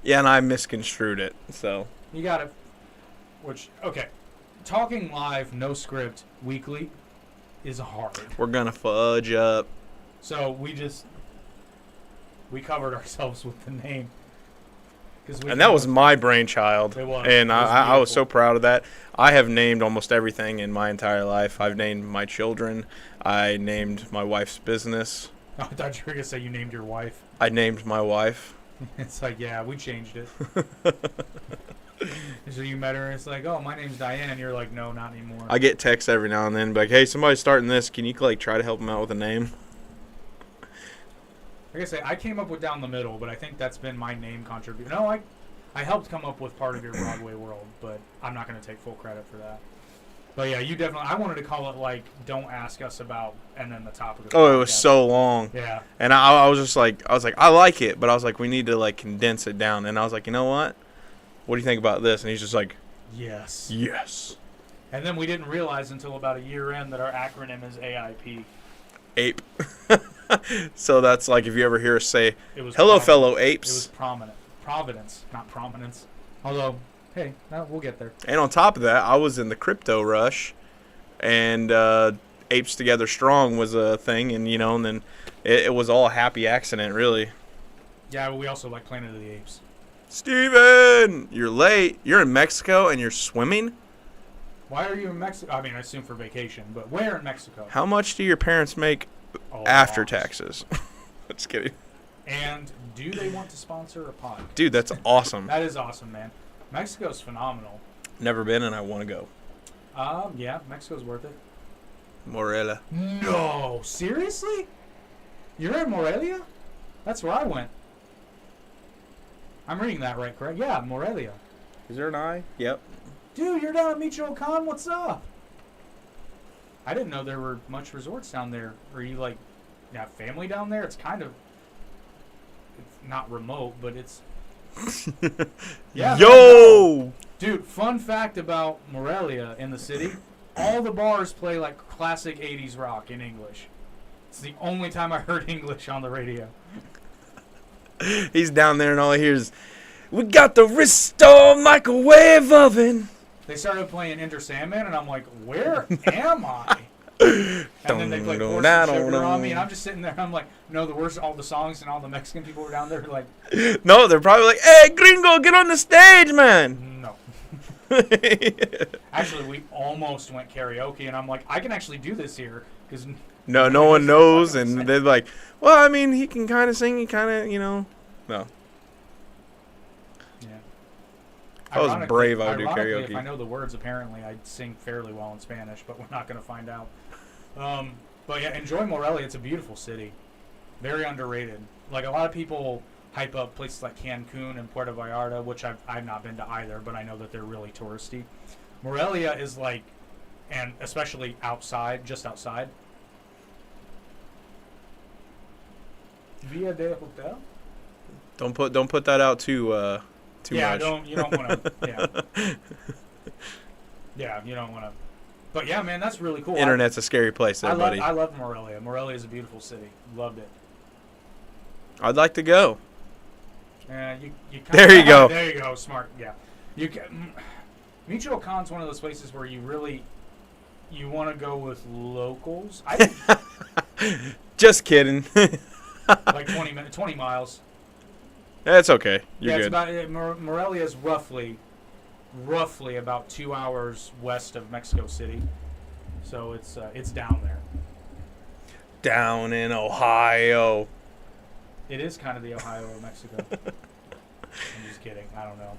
Yeah, and I misconstrued it, so. You got it. Which, okay. Talking live, no script, weekly is hard. We're gonna fudge up. So we covered ourselves with the name. And that was my brainchild. It was. And It was I was beautiful. so proud of that. I have named almost everything in my entire life. I've named my children. I named my wife's business. I thought you were going to say you named your wife. I named my wife. It's like, yeah, we changed it. So you met her and it's like, oh, my name's Diane. And you're like, no, not anymore. I get texts every now and then, like, hey, somebody's starting this. Can you, like, try to help them out with a name? Like I say, I came up with Down the Middle, but I think that's been my name contribution. No, I helped come up with part of your Broadway world, but I'm not going to take full credit for that. But yeah, you definitely. I wanted to call it like "Don't Ask Us About," and then the topic of the Oh, it was podcast. so long. Yeah. And I was just like, I like it, but I was like, we need to like condense it down. And I was like, you know what? What do you think about this? And he's just like, Yes. yes. And then we didn't realize until about a year in that our acronym is AIP. Ape. So that's like if you ever hear us say, It was hello, prominent. fellow It was apes. Providence, not prominence. Although, hey, we'll get there. And on top of that, I was in the crypto rush, and Apes Together Strong was a thing, and and then it was all a happy accident, really. Yeah, but we also like Planet of the Apes. Steven, you're late. You're in Mexico and you're swimming? Why are you in Mexico? I mean, I assume for vacation, but where in Mexico? How much do your parents make Oh, after lots. taxes? Just kidding. And do they want to sponsor a pod? Dude, that's awesome. That is awesome, man. Mexico's phenomenal. Never been and I want to go. Yeah, Mexico's worth it. Morelia. No, seriously? You're in Morelia? That's where I went. I'm reading that right, correct? Yeah, Morelia. Is there an I? Yep. Dude, you're down at Michoacan. What's up? I didn't know there were much resorts down there. Are you like, you have family down there? It's kind of, it's not remote, but it's. Yeah. Yo! Dude, fun fact about Morelia in the city: all the bars play like classic '80s rock in English. It's the only time I heard English on the radio. He's down there and all he hears is, we got the Restore microwave oven. They started playing Enter Sandman, and I'm like, where am I? And then they played Horse and Sugar on me, and I'm just sitting there. I'm like, no, the worst, all the songs, and all the Mexican people were down there like, No, they're probably like, hey, gringo, get on the stage, man. no. Actually, we almost went karaoke, and I'm like, I can actually do this here because No one knows, and they're like, well, I mean, he can kind of sing, he kind of, no. Yeah. If I was brave, I would do Ironically, karaoke. if I know the words, apparently I'd sing fairly well in Spanish, but we're not going to find out. But yeah, enjoy Morelia. It's a beautiful city. Very underrated. Like, a lot of people hype up places like Cancun and Puerto Vallarta, which I've not been to either, but I know that they're really touristy. Morelia is like, and especially outside, just outside. Via de Hotel? Don't put that out too Yeah, much. you don't want to. Yeah. Yeah, you don't want to. But yeah, man, that's really cool. Internet's a scary place there, buddy. I love Morelia. Morelia is a beautiful city. Loved it. I'd like to go. You There you go. There you go. Smart. Yeah. You can. Michoacan's one of those places where you want to go with locals. I think Just kidding. like 20 miles. That's okay. You're Yeah, it's good. about Morelia is roughly about 2 hours west of Mexico City, so it's down there. Down in Ohio. It is kind of the Ohio of Mexico. I'm just kidding. I don't know.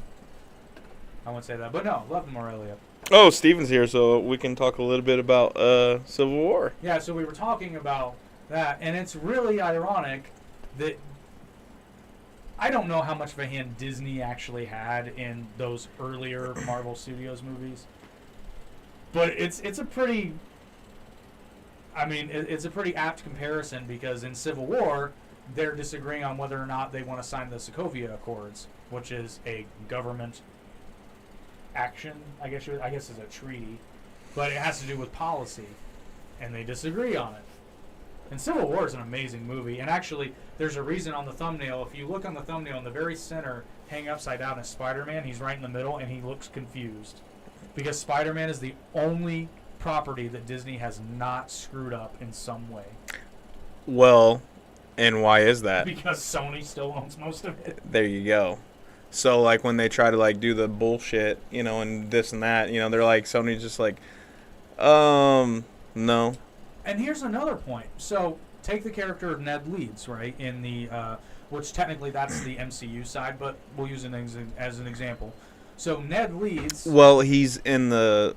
I won't say that, but no, love Morelia. Oh, Steven's here, so we can talk a little bit about Civil War. Yeah, so we were talking about that, and it's really ironic that I don't know how much of a hand Disney actually had in those earlier Marvel Studios movies, but it's a pretty, I mean, it's a pretty apt comparison because in Civil War, they're disagreeing on whether or not they want to sign the Sokovia Accords, which is a government action, I guess is a treaty, but it has to do with policy, and they disagree on it. And Civil War is an amazing movie, and actually, there's a reason on the thumbnail. If you look on the thumbnail, in the very center, hanging upside down, is Spider-Man. He's right in the middle, and he looks confused. Because Spider-Man is the only property that Disney has not screwed up in some way. Well, and why is that? Because Sony still owns most of it. There you go. So, like, when they try to, like, do the bullshit, and this and that, they're like, Sony's just like, no. And here's another point. So, take the character of Ned Leeds, right, in the, which technically that's the MCU side, but we'll use it as an example. So, Ned Leeds... Well, he's in the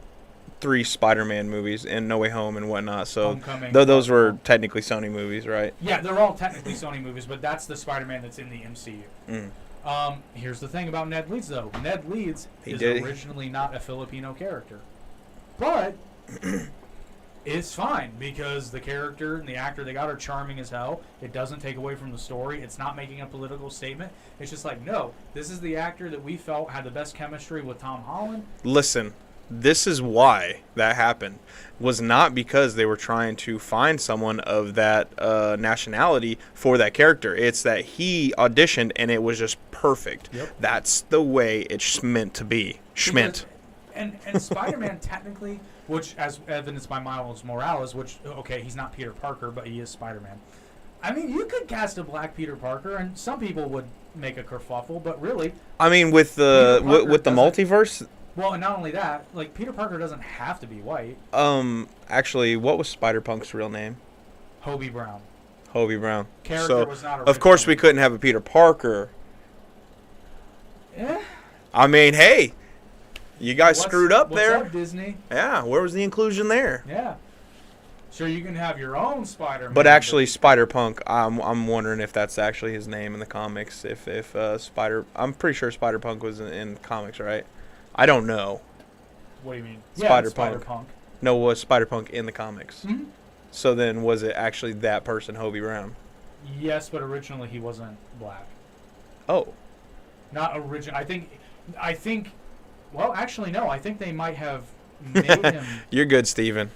3 Spider-Man movies and No Way Home and whatnot. So Homecoming, those Far were From technically Sony movies, right? Yeah, they're all technically Sony movies, but that's the Spider-Man that's in the MCU. Here's the thing about Ned Leeds, though. Ned Leeds is originally not a Filipino character. But it's fine because the character and the actor they got are charming as hell. It doesn't take away from the story. It's not making a political statement. It's just like, no, this is the actor that we felt had the best chemistry with Tom Holland. Listen, this is why that happened. Was not because they were trying to find someone of that nationality for that character. It's that he auditioned and it was just perfect. Yep. That's the way it's meant to be. Schmeant. And Spider-Man technically, which as evidenced by Miles Morales, which, okay, he's not Peter Parker, but he is Spider-Man. I mean, you could cast a black Peter Parker, and some people would make a kerfuffle, but really... I mean, with the multiverse... Well, and not only that, like, Peter Parker doesn't have to be white. Actually, what was Spider-Punk's real name? Hobie Brown. Hobie Brown. Character was not original. Of course, we couldn't have a Peter Parker. Yeah. I mean, hey... You guys screwed up there. What's up, Disney? Yeah, where was the inclusion there? Yeah. Sure, you can have your own Spider-Man. But actually, Spider-Punk, I'm wondering if that's actually his name in the comics. I'm pretty sure Spider-Punk was in comics, right? I don't know. What do you mean? Spider-Punk. No, was Spider-Punk in the comics? Mm-hmm. So then, was it actually that person, Hobie Brown? Yes, but originally he wasn't black. Oh. Not original. I think. Well, actually, no. I think they might have made him. You're good, Steven.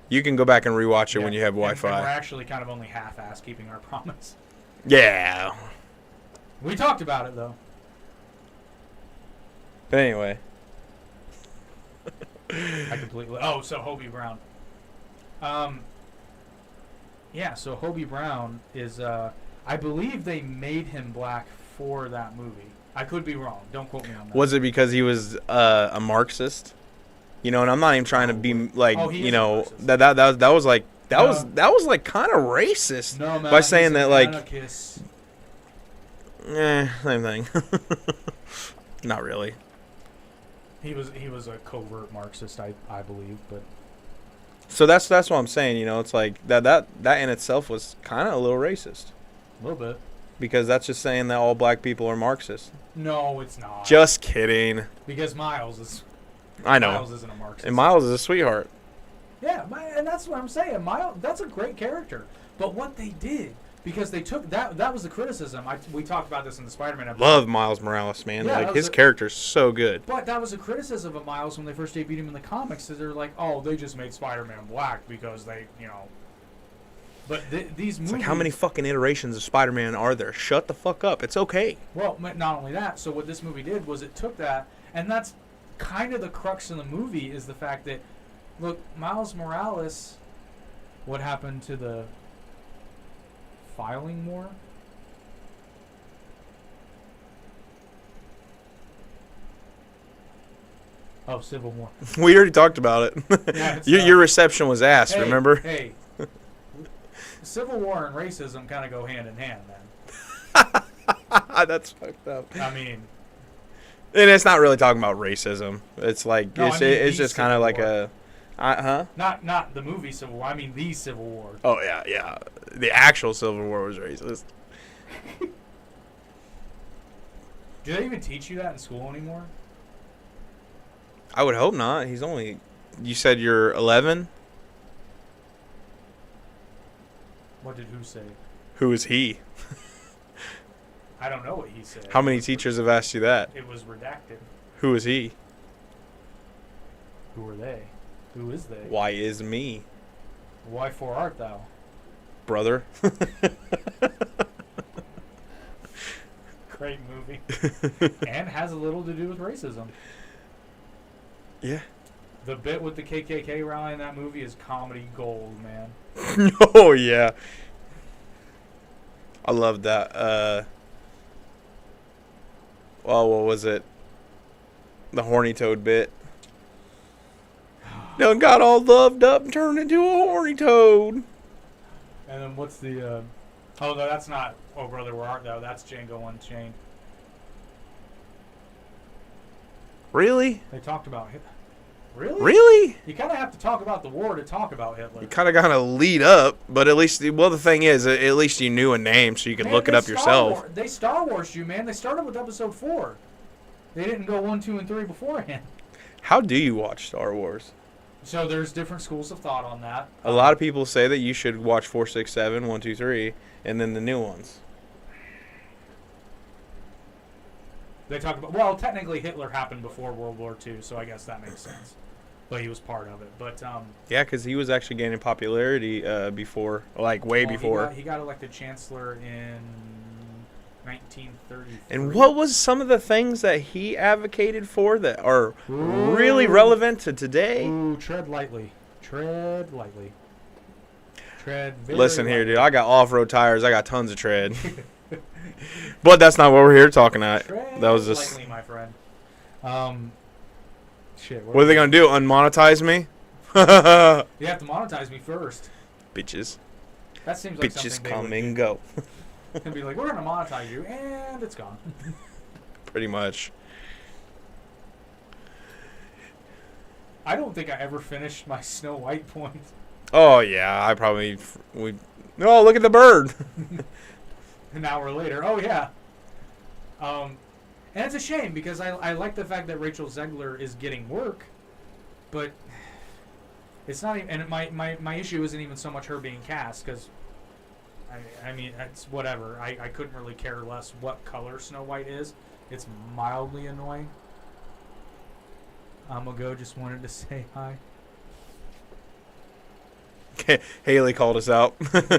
You can go back and rewatch it when you have Wi-Fi. And we're actually kind of only half-assed keeping our promise. Yeah. We talked about it, though. But anyway. I completely... Oh, so Hobie Brown. Yeah, so Hobie Brown is... I believe they made him black for that movie. I could be wrong. Don't quote me on that. Was it because he was a Marxist? You know, and I'm not even trying to be like, you know, that was like kind of racist. No, man, by saying that like anarchist. Same thing. Not really. He was a covert Marxist, I believe, but so that's what I'm saying, you know, it's like that in itself was kind of a little racist. A little bit. Because that's just saying that all black people are Marxist. No, it's not. Just kidding. Because Miles is. I know. Miles isn't a Marxist. And Miles is a sweetheart. Yeah, and that's what I'm saying. Miles, that's a great character. But what they did, because they took that was the criticism. We talked about this in the Spider-Man episode. Love Miles Morales, man. Yeah, like his character's so good. But that was a criticism of Miles when they first debuted him in the comics. Is they're like, oh, they just made Spider-Man black because they, you know. But these movies... It's like, how many fucking iterations of Spider-Man are there? Shut the fuck up. It's okay. Well, not only that. So what this movie did was it took that, and that's kind of the crux of the movie is the fact that, look, Miles Morales, what happened to the filing war? Oh, Civil War. We already talked about it. Yeah, your reception was ass, remember? Hey. Civil War and racism kind of go hand in hand, man. That's fucked up. I mean, and it's not really talking about racism. It's like no, it's just kind of like War. Not the movie Civil War. I mean the Civil War. Oh yeah. The actual Civil War was racist. Do they even teach you that in school anymore? I would hope not. He's only. You said you're 11. What did who say? Who is he? I don't know what he said. How many teachers have asked you that? It was redacted. Who is he? Who are they? Who is they? Why is me? Why for art thou? Brother. Great movie. And has a little to do with racism. Yeah. The bit with the KKK rally in that movie is comedy gold, man. Oh, yeah. I love that. Well, what was it? The horny toad bit. Done got all loved up and turned into a horny toad. And then what's the... Oh, no, that's not Oh Brother, Where Art Thou? That's Django Unchained. Really? They talked about... Really? Really? You kind of have to talk about the war to talk about Hitler. You kind of got to lead up, but at least, well, the thing is, at least you knew a name so you could look it up yourself. They Star Wars you, man. They started with Episode 4. They didn't go 1, 2, and 3 beforehand. How do you watch Star Wars? So there's different schools of thought on that. A lot of people say that you should watch 4, 6, 7, 1, 2, 3, and then the new ones. They talk about, well, technically Hitler happened before World War II, so I guess that makes sense. But he was part of it. But yeah, because he was actually gaining popularity before, like way before. He got elected chancellor in 1933. And what was some of the things that he advocated for that are really relevant to today? Ooh, tread lightly. Tread lightly. Tread very Listen here, lightly. dude. I got off-road tires. I got tons of tread. But that's not what we're here talking about. Tread That was just... lightly, my friend. Shit. What are they going to do? Unmonetize me? You have to monetize me first. Bitches. That seems like Bitches something they come would and do. go. It's gonna be like, we're gonna monetize you, and it's gone. Pretty much. I don't think I ever finished my Snow White point. Oh, yeah. I probably... Oh, look at the bird. An hour later, oh yeah. And it's a shame because I like the fact that Rachel Zegler is getting work, but it's not even. And my issue isn't even so much her being cast because. I mean, it's whatever. I couldn't really care less what color Snow White is. It's mildly annoying. Amago just wanted to say hi. Haley called us out.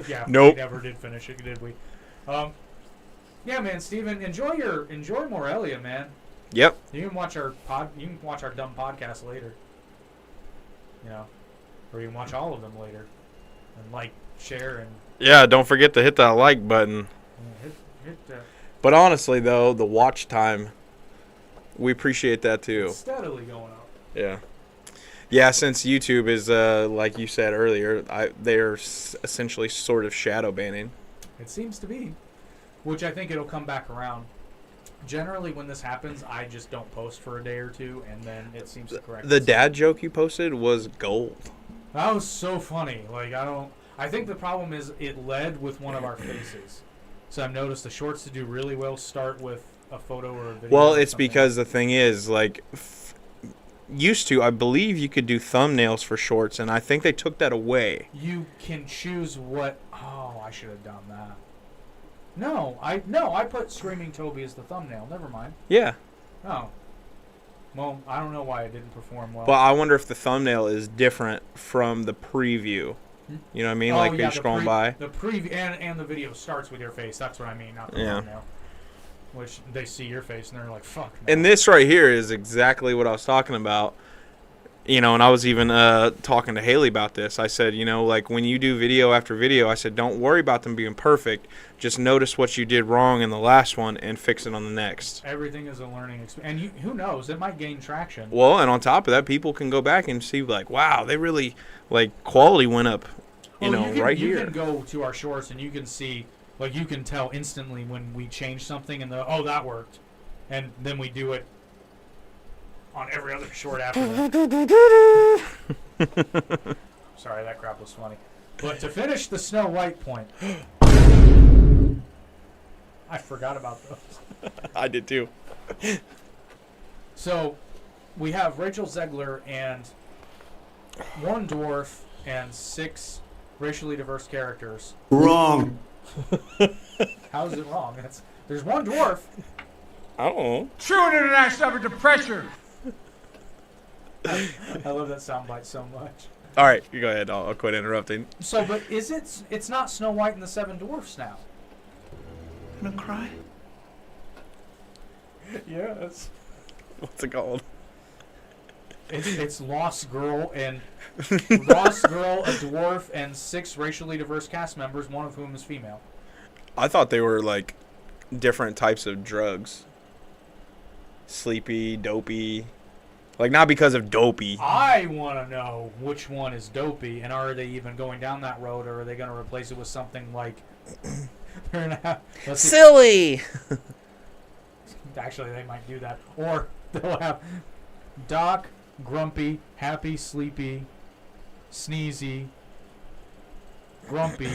Yeah, Nope. We never did finish it, did we? Yeah, man, Steven, enjoy Morelia, man. Yep. You can watch our dumb podcast later. You know, or you can watch all of them later, and like, share, and Yeah, don't forget to hit that like button. hit that. But honestly, though, the watch time, we appreciate that too. It's steadily going up. Yeah. Yeah, since YouTube is, like you said earlier, they're essentially sort of shadow banning. It seems to be, which I think it'll come back around. Generally, when this happens, I just don't post for a day or two, and then it seems to correct The itself. dad joke you posted was gold. That was so funny. Like, I think the problem is it led with one of our faces. So I've noticed the shorts to do really well start with a photo or a video. Well, or it's something. because the thing is, like, used to, I believe you could do thumbnails for shorts, and I think they took that away. You can choose what. Oh, I should have done that. No, I put Screaming Toby as the thumbnail. Never mind. Yeah. Oh. Well, I don't know why it didn't perform well. But I wonder if the thumbnail is different from the preview. You know what I mean? Like, you're scrolling by. The preview and the video starts with your face. That's what I mean, not the thumbnail. Which they see your face and they're like, fuck. No. And this right here is exactly what I was talking about. You know, and I was even talking to Haley about this. I said, you know, like when you do video after video, I said, don't worry about them being perfect. Just notice what you did wrong in the last one and fix it on the next. Everything is a learning experience. And who knows? It might gain traction. Well, and on top of that, people can go back and see, like, wow, they really, like, quality went up, you know, right here. You can go to our shorts and you can see, like, you can tell instantly when we change something and that worked. And then we do it on every other short after that. Sorry, that crap was funny. But to finish the Snow White point, I forgot about those. I did too. So we have Rachel Zegler and one dwarf and 6 racially diverse characters. Wrong. How is it wrong? There's one dwarf. I don't know. True international effort to pressure. I love that soundbite so much. All right, you go ahead. I'll quit interrupting. So, but it's not Snow White and the 7 Dwarfs now. I'm gonna cry. Yes. What's it called? It's Lost Girl, a dwarf, and 6 racially diverse cast members, one of whom is female. I thought they were like different types of drugs. Sleepy, dopey. Like, not because of dopey. I want to know which one is dopey, and are they even going down that road, or are they going to replace it with something like... Silly! Actually, they might do that. Or they'll have Doc, grumpy, happy, sleepy, sneezy, grumpy,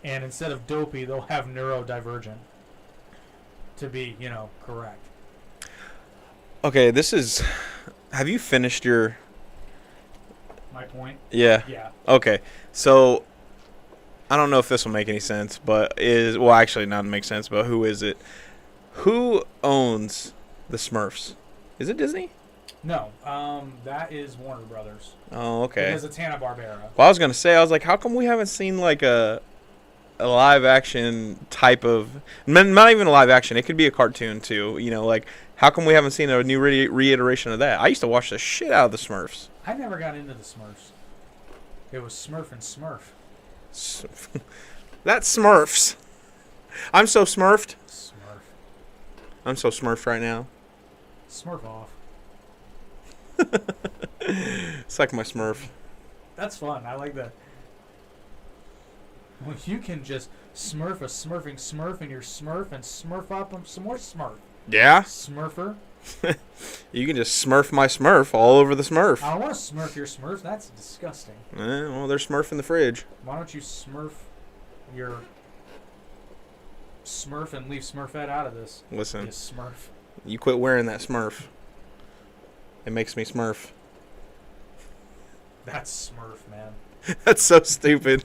and instead of dopey, they'll have neurodivergent to be, correct. Okay, this is. Have you finished your? My point? Yeah. Yeah. Okay, so I don't know if this will make any sense, but actually not make sense, but who is it? Who owns the Smurfs? Is it Disney? No, that is Warner Brothers. Oh, okay. Because it's Hanna-Barbera. Well, I was gonna say, I was like, how come we haven't seen like a live action type of, not even a live action, it could be a cartoon too, like how come we haven't seen a new reiteration of that? I used to watch the shit out of the Smurfs. I never got into the Smurfs. It was Smurf and Smurf. That's Smurfs. I'm so smurfed. Smurf. I'm so smurfed right now. Smurf off. It's like my Smurf. That's fun. I like that. Well, you can just smurf a smurfing smurf in your smurf and smurf up some more smurf. Yeah? Smurfer. You can just smurf my Smurf all over the Smurf. I don't want to smurf your smurf. That's disgusting. Well, there's Smurf in the fridge. Why don't you smurf your smurf and leave Smurfette out of this? Listen, You smurf. you quit wearing that Smurf. It makes me Smurf. That's Smurf, man. That's so stupid.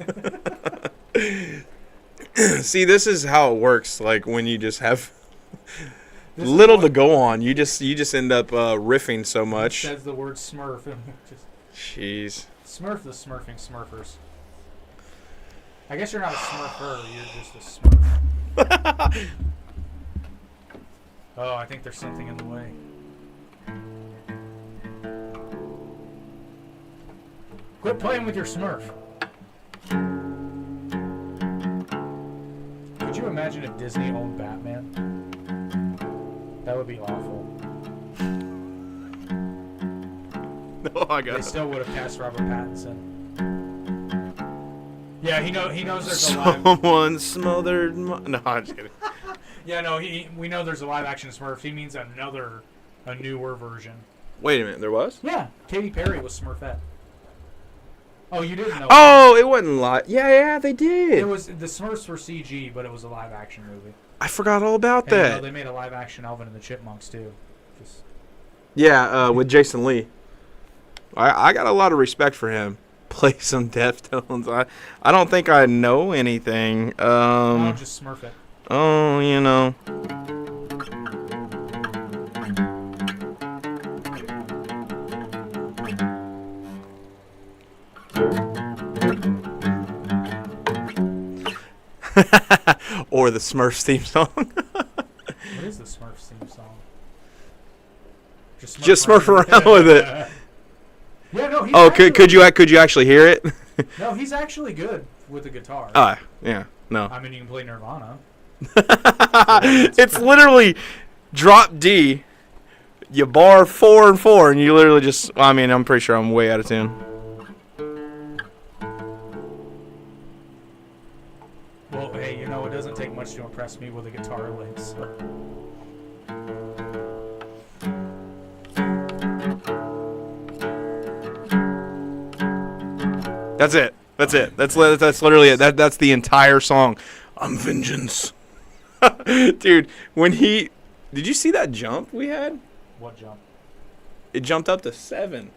See, this is how it works. Like when you just have little to go on, you just end up riffing so much. Says the word Smurf and just Jeez. Smurf the smurfing smurfers. I guess you're not a smurfer. You're just a smurf. Oh, I think there's something in the way. Quit playing with your Smurf. Could you imagine if Disney owned Batman? That would be awful. No, I got They it. still would have cast Robert Pattinson. Yeah, he knows there's a live. Someone smothered my... No, I'm just kidding. Yeah, no, we know there's a live action Smurf. He means a newer version. Wait a minute, there was? Yeah, Katy Perry was Smurfette. Oh, you didn't know? Oh, it wasn't live. Yeah, they did. It was the Smurfs were CG, but it was a live action movie. I forgot all about And, that. they made a live action Alvin and the Chipmunks too. Just Yeah, with Jason Lee. I got a lot of respect for him. Play some Deftones. I don't think I know anything. I'll just Smurf it. Oh, or the Smurfs theme song. What is the Smurfs theme song? Just Smurf around with it. Yeah, no. He's Oh, actually, could you actually hear it? No, he's actually good with the guitar. Yeah, no. I mean, you can play Nirvana. It's literally drop D, you bar 4 and 4, and you literally just. I mean, I'm pretty sure I'm way out of tune. Well, hey, it doesn't take much to impress me with a guitar lick. So. That's it. That's literally it. That's the entire song. I'm vengeance. Dude, did you see that jump we had? What jump? It jumped up to 7.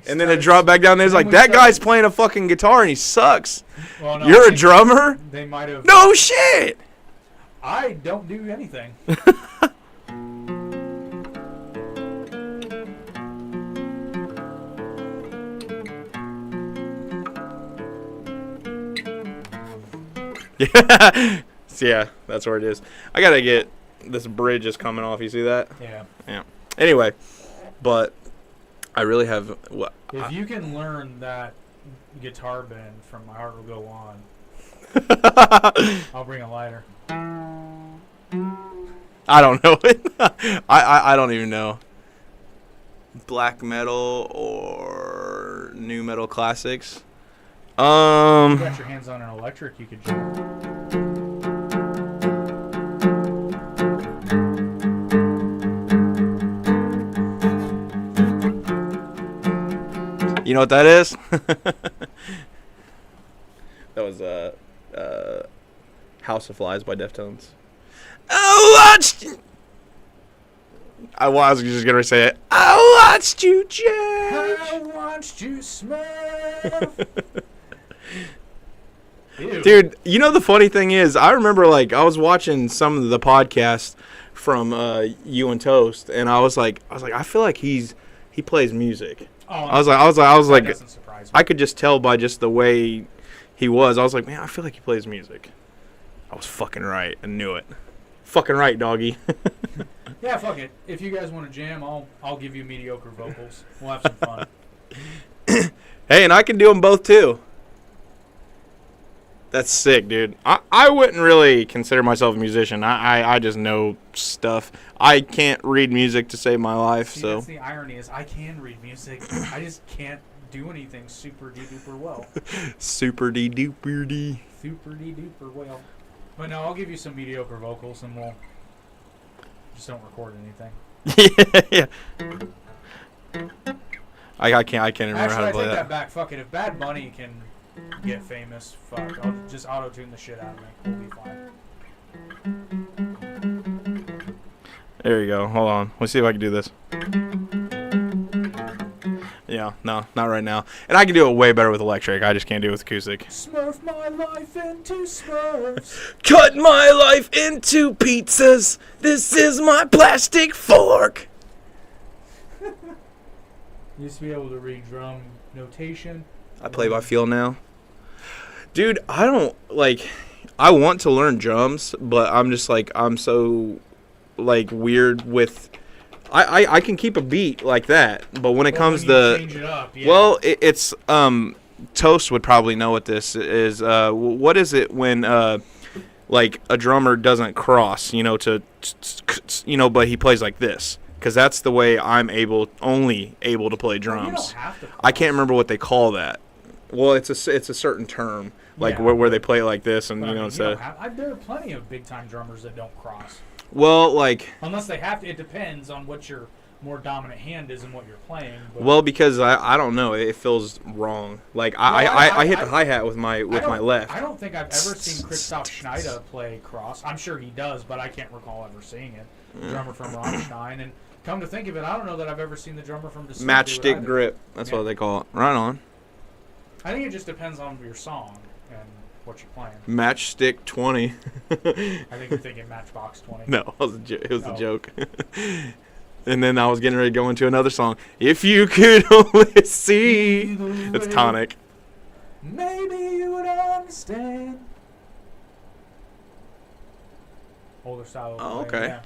And then it dropped back down there. It's like, that guy's playing a fucking guitar and he sucks. Well, no, You're a drummer? They might have. No shit! I don't do anything. Yeah. Yeah, that's where it is. I gotta get this bridge is coming off. You see that? Yeah. Anyway, but I really have. If you can learn that guitar bend from My Heart Will Go On, I'll bring a lighter. I don't know it. I don't even know. Black metal or new metal classics. If you got your hands on an electric, you could jump. You know what that is? That was House of Flies by Deftones. I watched you. I was just gonna say it. I watched you change. I watched you smurf. Ew. Dude, you know the funny thing is, I remember like I was watching some of the podcasts from You and Toast, and I was like, I feel like he plays music. Oh, I was like, that doesn't surprise me. I could just tell by just the way he was. I was like, man, I feel like he plays music. I was fucking right. I knew it. Fucking right, doggy. Yeah, fuck it. If you guys want to jam, I'll give you mediocre vocals. We'll have some fun. Hey, and I can do them both too. That's sick, dude. I wouldn't really consider myself a musician. I just know stuff. I can't read music to save my life. See, so that's the irony is I can read music. I just can't do anything super duper well. super d duper d. Super duper well. But no, I'll give you some mediocre vocals and we'll just don't record anything. Yeah. I can't remember Actually, how to I play take that that. back. Fuck it. If Bad Bunny can get famous, fuck. I'll just auto-tune the shit out of me. We'll be fine. There you go. Hold on. Let's see if I can do this. Yeah, no, not right now. And I can do it way better with electric. I just can't do it with acoustic. Smurf my life into Smurfs. Cut my life into pizzas. This is my plastic fork. Used to be able to read drum notation. I play by feel now. Dude, I don't, like, I want to learn drums, but I'm just, like, I'm so, like, weird with, I can keep a beat like that, but when it comes to, change it up, yeah. well, it's, Toast would probably know what this is. What is it when, like, a drummer doesn't cross, you know, but he plays like this? Because that's the way I'm only able to play drums. You don't have to I can't remember what they call that. Well, it's a certain term, like Yeah, where they play it like this, and But, you know, I mean, it's you don't have, there are plenty of big time drummers that don't cross. well, like, Unless they have to. It depends on what your more dominant hand is and what you're playing. But well, because I don't know, it feels wrong. Like I hit the hi hat with my left. I don't think I've ever seen Christoph Schneider play cross. I'm sure he does, but I can't recall ever seeing it. Drummer from Rammstein, and come to think of it, I don't know that I've ever seen the drummer from Descent do it Matchstick either. grip. That's what they call it. Right on. I think it just depends on your song and what you're playing. Matchstick 20. I think you're thinking Matchbox 20. No, it was Oh. a joke. And then I was getting ready to go into another song. If you could only see. It's Tonic. Maybe you would understand. Older style. Of Oh, playing, okay. yeah.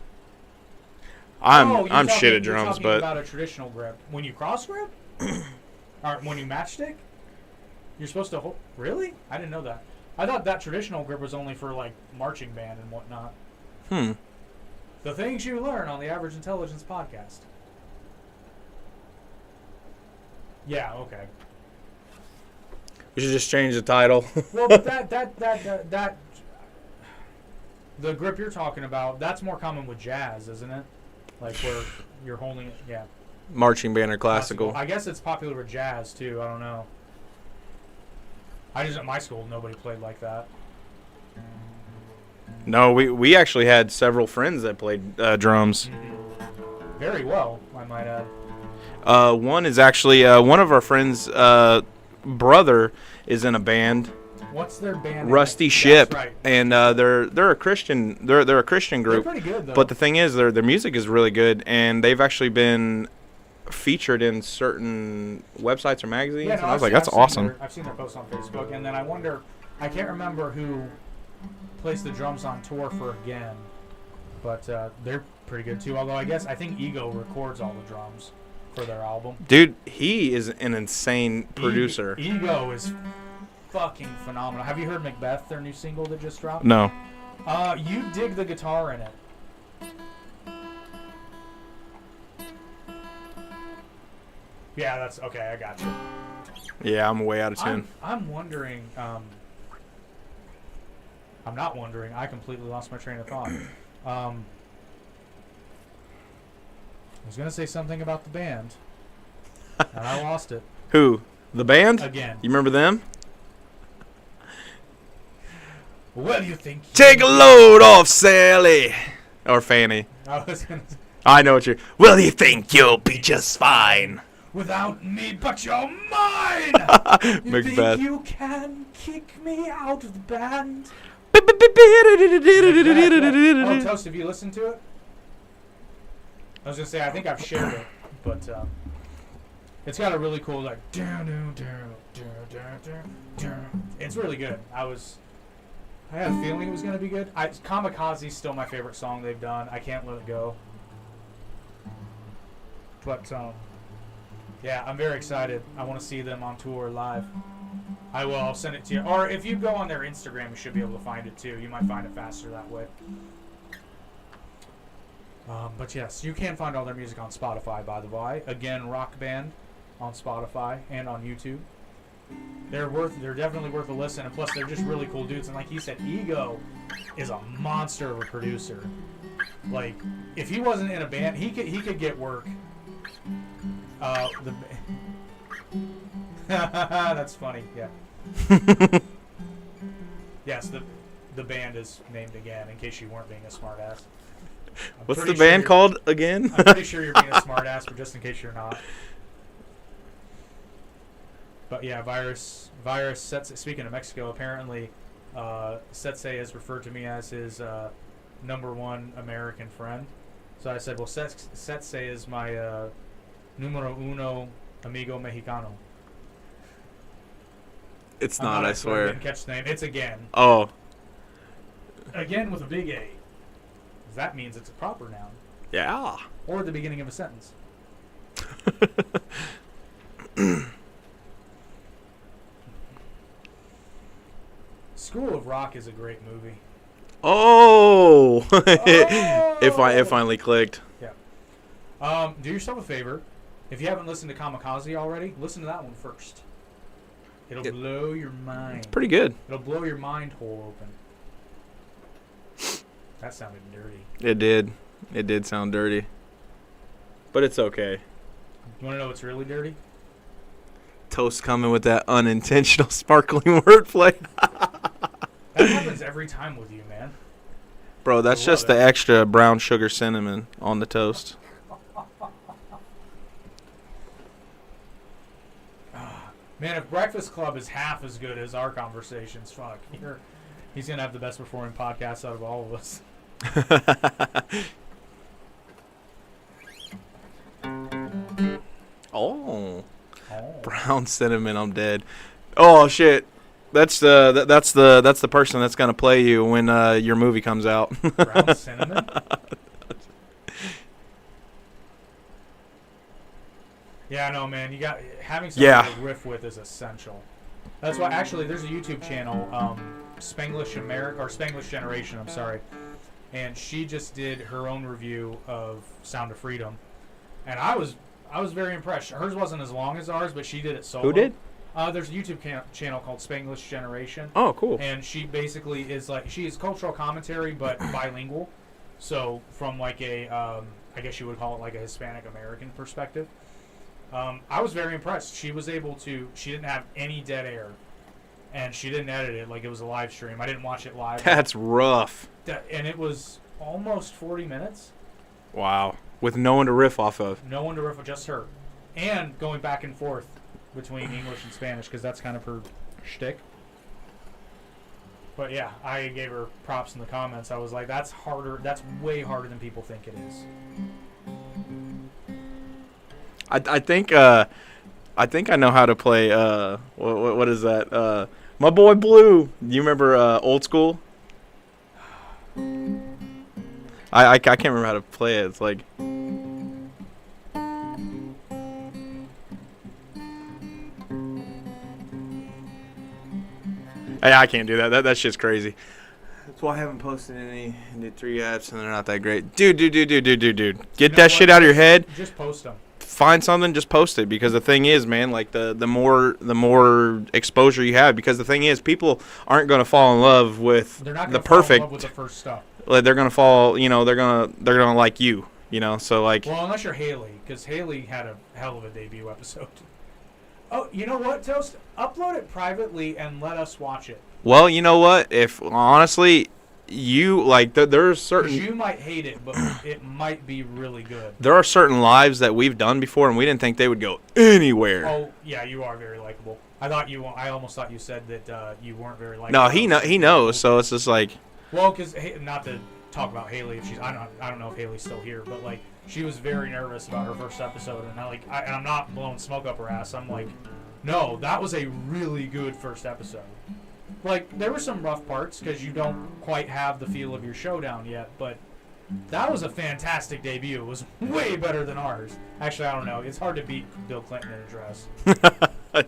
I'm you're shit at drums, talking but about a traditional grip. When you cross grip? Or when you matchstick? You're supposed to hold. Really? I didn't know that. I thought that traditional grip was only for like marching band and whatnot. The things you learn on the Average Intelligence podcast. Yeah. Okay. we should just change the title. Well, but that the grip you're talking about, that's more common with jazz, isn't it? Like where you're holding it. Yeah. Marching band or classical. I guess it's popular with jazz too. I don't know. At my school, nobody played like that. No, we actually had several friends that played drums. Very well, I might add. One is actually one of our friends' brother is in a band, What's their band? Rusty name? Ship, That's right. and they're a Christian. They're a Christian They're group. pretty good though. But the thing is, their music is really good, and they've actually been featured in certain websites or magazines. yeah, And I was like, that's awesome. I've seen their posts on Facebook, and then I wonder. I can't remember who plays the drums on tour for Again, but they're pretty good too. Although I think Ego records all the drums for their album. Dude, he is an insane producer. Ego is fucking phenomenal. Have you heard Macbeth, their new single that just dropped? No. You dig the guitar in it. Yeah, that's okay. I got you. Yeah, I'm way out of tune. I'm wondering. I'm not wondering. I completely lost my train of thought. I was gonna say something about the band, and I lost it. Who? The band? Again. You remember them? Well, you think... Take a load off, Sally. Or Fanny. I was going to... I know what you're... Well, you think you'll be just fine. Without me, but you're mine! You Macbeth. think you can kick me out of the band? Oh, Toast, have you listened to it? I was going to say, I think I've shared it, but it's got a really cool, like, it's really good. I had a feeling it was going to be good. Kamikaze's still my favorite song they've done. I can't let it go. But, yeah, I'm very excited. I want to see them on tour live. I will. I'll send it to you. Or if you go on their Instagram, you should be able to find it too. You might find it faster that way. But yes, you can find all their music on Spotify, by the way. Again, Rock Band on Spotify and on YouTube. They're definitely worth a listen, and plus they're just really cool dudes. And like you said, Ego is a monster of a producer. Like, if he wasn't in a band, he could get work. That's funny. Yeah. Yes, the band is named again. In case you weren't being a smartass. What's the band called again? I'm pretty sure you're being a smartass, but just in case you're not. But yeah, Virus Setse. Speaking of Mexico, apparently Setse has referred to me as his number one American friend. So I said, well, Setse is my numero uno amigo mexicano. It's not, I swear. I didn't catch the name. It's again. Oh. Again with a big A. That means it's a proper noun. Yeah. Or the beginning of a sentence. School of Rock is a great movie. Oh! It finally clicked. Yeah. Do yourself a favor. If you haven't listened to Kamikaze already, listen to that one first. It'll blow your mind. It's pretty good. It'll blow your mind hole open. That sounded dirty. It did. It did sound dirty. But it's okay. You want to know what's really dirty? Toast coming with that unintentional sparkling wordplay. That happens every time with you, man. Bro, that's just the extra brown sugar cinnamon on the toast. Man, if Breakfast Club is half as good as our conversations, fuck. He's going to have the best performing podcast out of all of us. Oh. Brown cinnamon, I'm dead. Oh shit. That's the person that's gonna play you when your movie comes out. Brown cinnamon? Yeah, I know, man. You got having something to riff with is essential. That's why actually there's a YouTube channel, Spanglish Generation, I'm sorry. And she just did her own review of Sound of Freedom. And I was very impressed. Hers wasn't as long as ours, but she did it solo. Who did? There's a YouTube channel called Spanglish Generation. Oh, cool. And she basically is like, she is cultural commentary, but bilingual. So from like a, I guess you would call it like a Hispanic American perspective. I was very impressed. She was able to, she didn't have any dead air. And she didn't edit it like it was a live stream. I didn't watch it live. That's rough. And it was almost 40 minutes. Wow. With no one to riff off of. No one to riff with, just her. And going back and forth between English and Spanish, because that's kind of her shtick. But yeah, I gave her props in the comments. I was like, that's harder. That's way harder than people think it is. I think I know how to play. What is that? My Boy Blue. Do you remember Old School? I can't remember how to play it. It's like. I can't do that. That shit's crazy. That's why I haven't posted any. I did 3 apps and they're not that great. Dude. Get that shit out of your head. Just post them. Find something, just post it, because the thing is, man, like the more exposure you have, because the thing is, people aren't going to fall in love with the perfect. Fall in love with the first stuff. Like they're going to fall, they're going to like you, so like. Well, unless you're Haley, because Haley had a hell of a debut episode. Oh, you know what, Toast? Upload it privately and let us watch it. Well, you know what? If honestly, you like there's certain You might hate it, but it might be really good. there are certain lives that we've done before, and we didn't think they would go anywhere. Oh, yeah, you are very likable. I almost thought you said that you weren't very likable. No, he knows. So it's just like, well, because not to talk about Haley, if she's I don't know if Haley's still here, but like she was very nervous about her first episode, and I'm not blowing smoke up her ass. I'm like, no, that was a really good first episode. Like, there were some rough parts because you don't quite have the feel of your showdown yet, but that was a fantastic debut. It was way better than ours. Actually, I don't know. It's hard to beat Bill Clinton in a dress.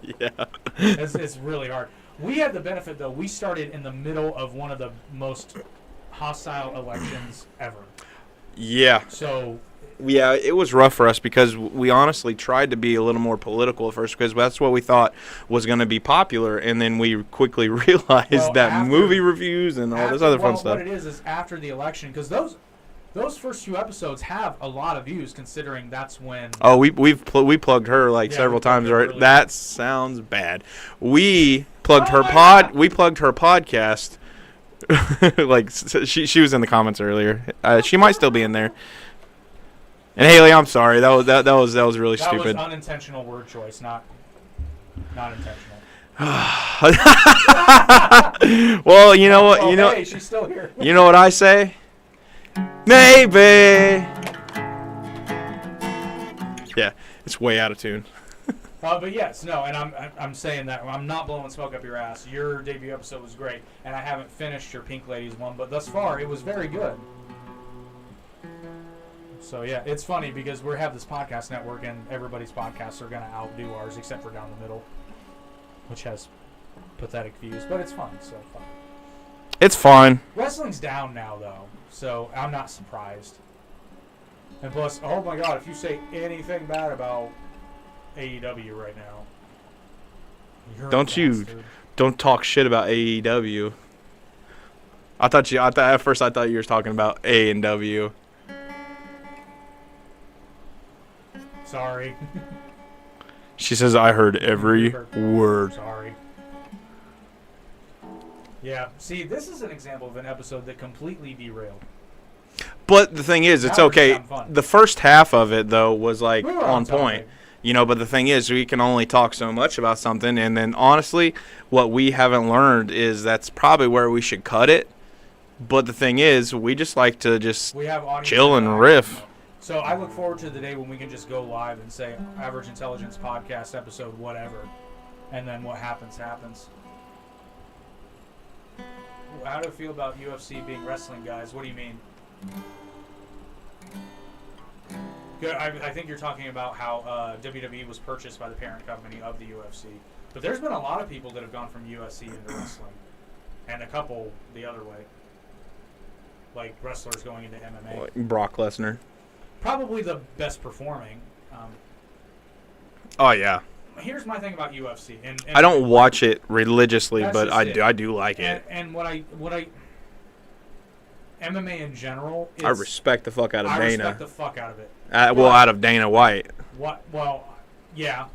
yeah. It's really hard. We had the benefit, though. We started in the middle of one of the most hostile elections ever. Yeah. So... Yeah, it was rough for us because we honestly tried to be a little more political at first because that's what we thought was going to be popular, and then we quickly realized that movie reviews and all this other fun stuff. What it is after the election, because those first few episodes have a lot of views, considering that's when. Oh, we plugged her several times. Right? Really that sounds bad. We plugged her We plugged her podcast. Like she was in the comments earlier. She might still be in there. And Haley, I'm sorry. That was really stupid. That was unintentional word choice, not intentional. Well, you know what? Hey, she's still here. You know what I say? Maybe. Yeah, it's way out of tune. But yes, no, and I'm saying that I'm not blowing smoke up your ass. Your debut episode was great, and I haven't finished your Pink Ladies one, but thus far it was very good. So yeah, it's funny because we have this podcast network, and everybody's podcasts are going to outdo ours, except for Down the Middle, which has pathetic views, but it's fun. So fun. It's fun. Wrestling's down now, though, so I'm not surprised. And plus, oh my God, if you say anything bad about AEW right now, don't talk shit about AEW. At first I thought you were talking about A&W. Sorry. She says I heard every word. Sorry. Yeah, see, this is an example of an episode that completely derailed. But the thing is, it's okay. The first half of it, though, was like on point. But the thing is, we can only talk so much about something. And then, honestly, what we haven't learned is that's probably where we should cut it. But the thing is, we just like to just chill and riff. So I look forward to the day when we can just go live and say Average Intelligence Podcast episode whatever. And then what happens, happens. How do you feel about UFC being wrestling, guys? What do you mean? Good. I think you're talking about how WWE was purchased by the parent company of the UFC. But there's been a lot of people that have gone from UFC into wrestling. And a couple the other way. Like wrestlers going into MMA. Like Brock Lesnar. Probably the best performing. Oh, yeah. Here's my thing about UFC. And I don't watch it religiously, but I do like it. And what I MMA in general is... I respect the fuck out of Dana. I respect the fuck out of it. Out of Dana White. Well, yeah.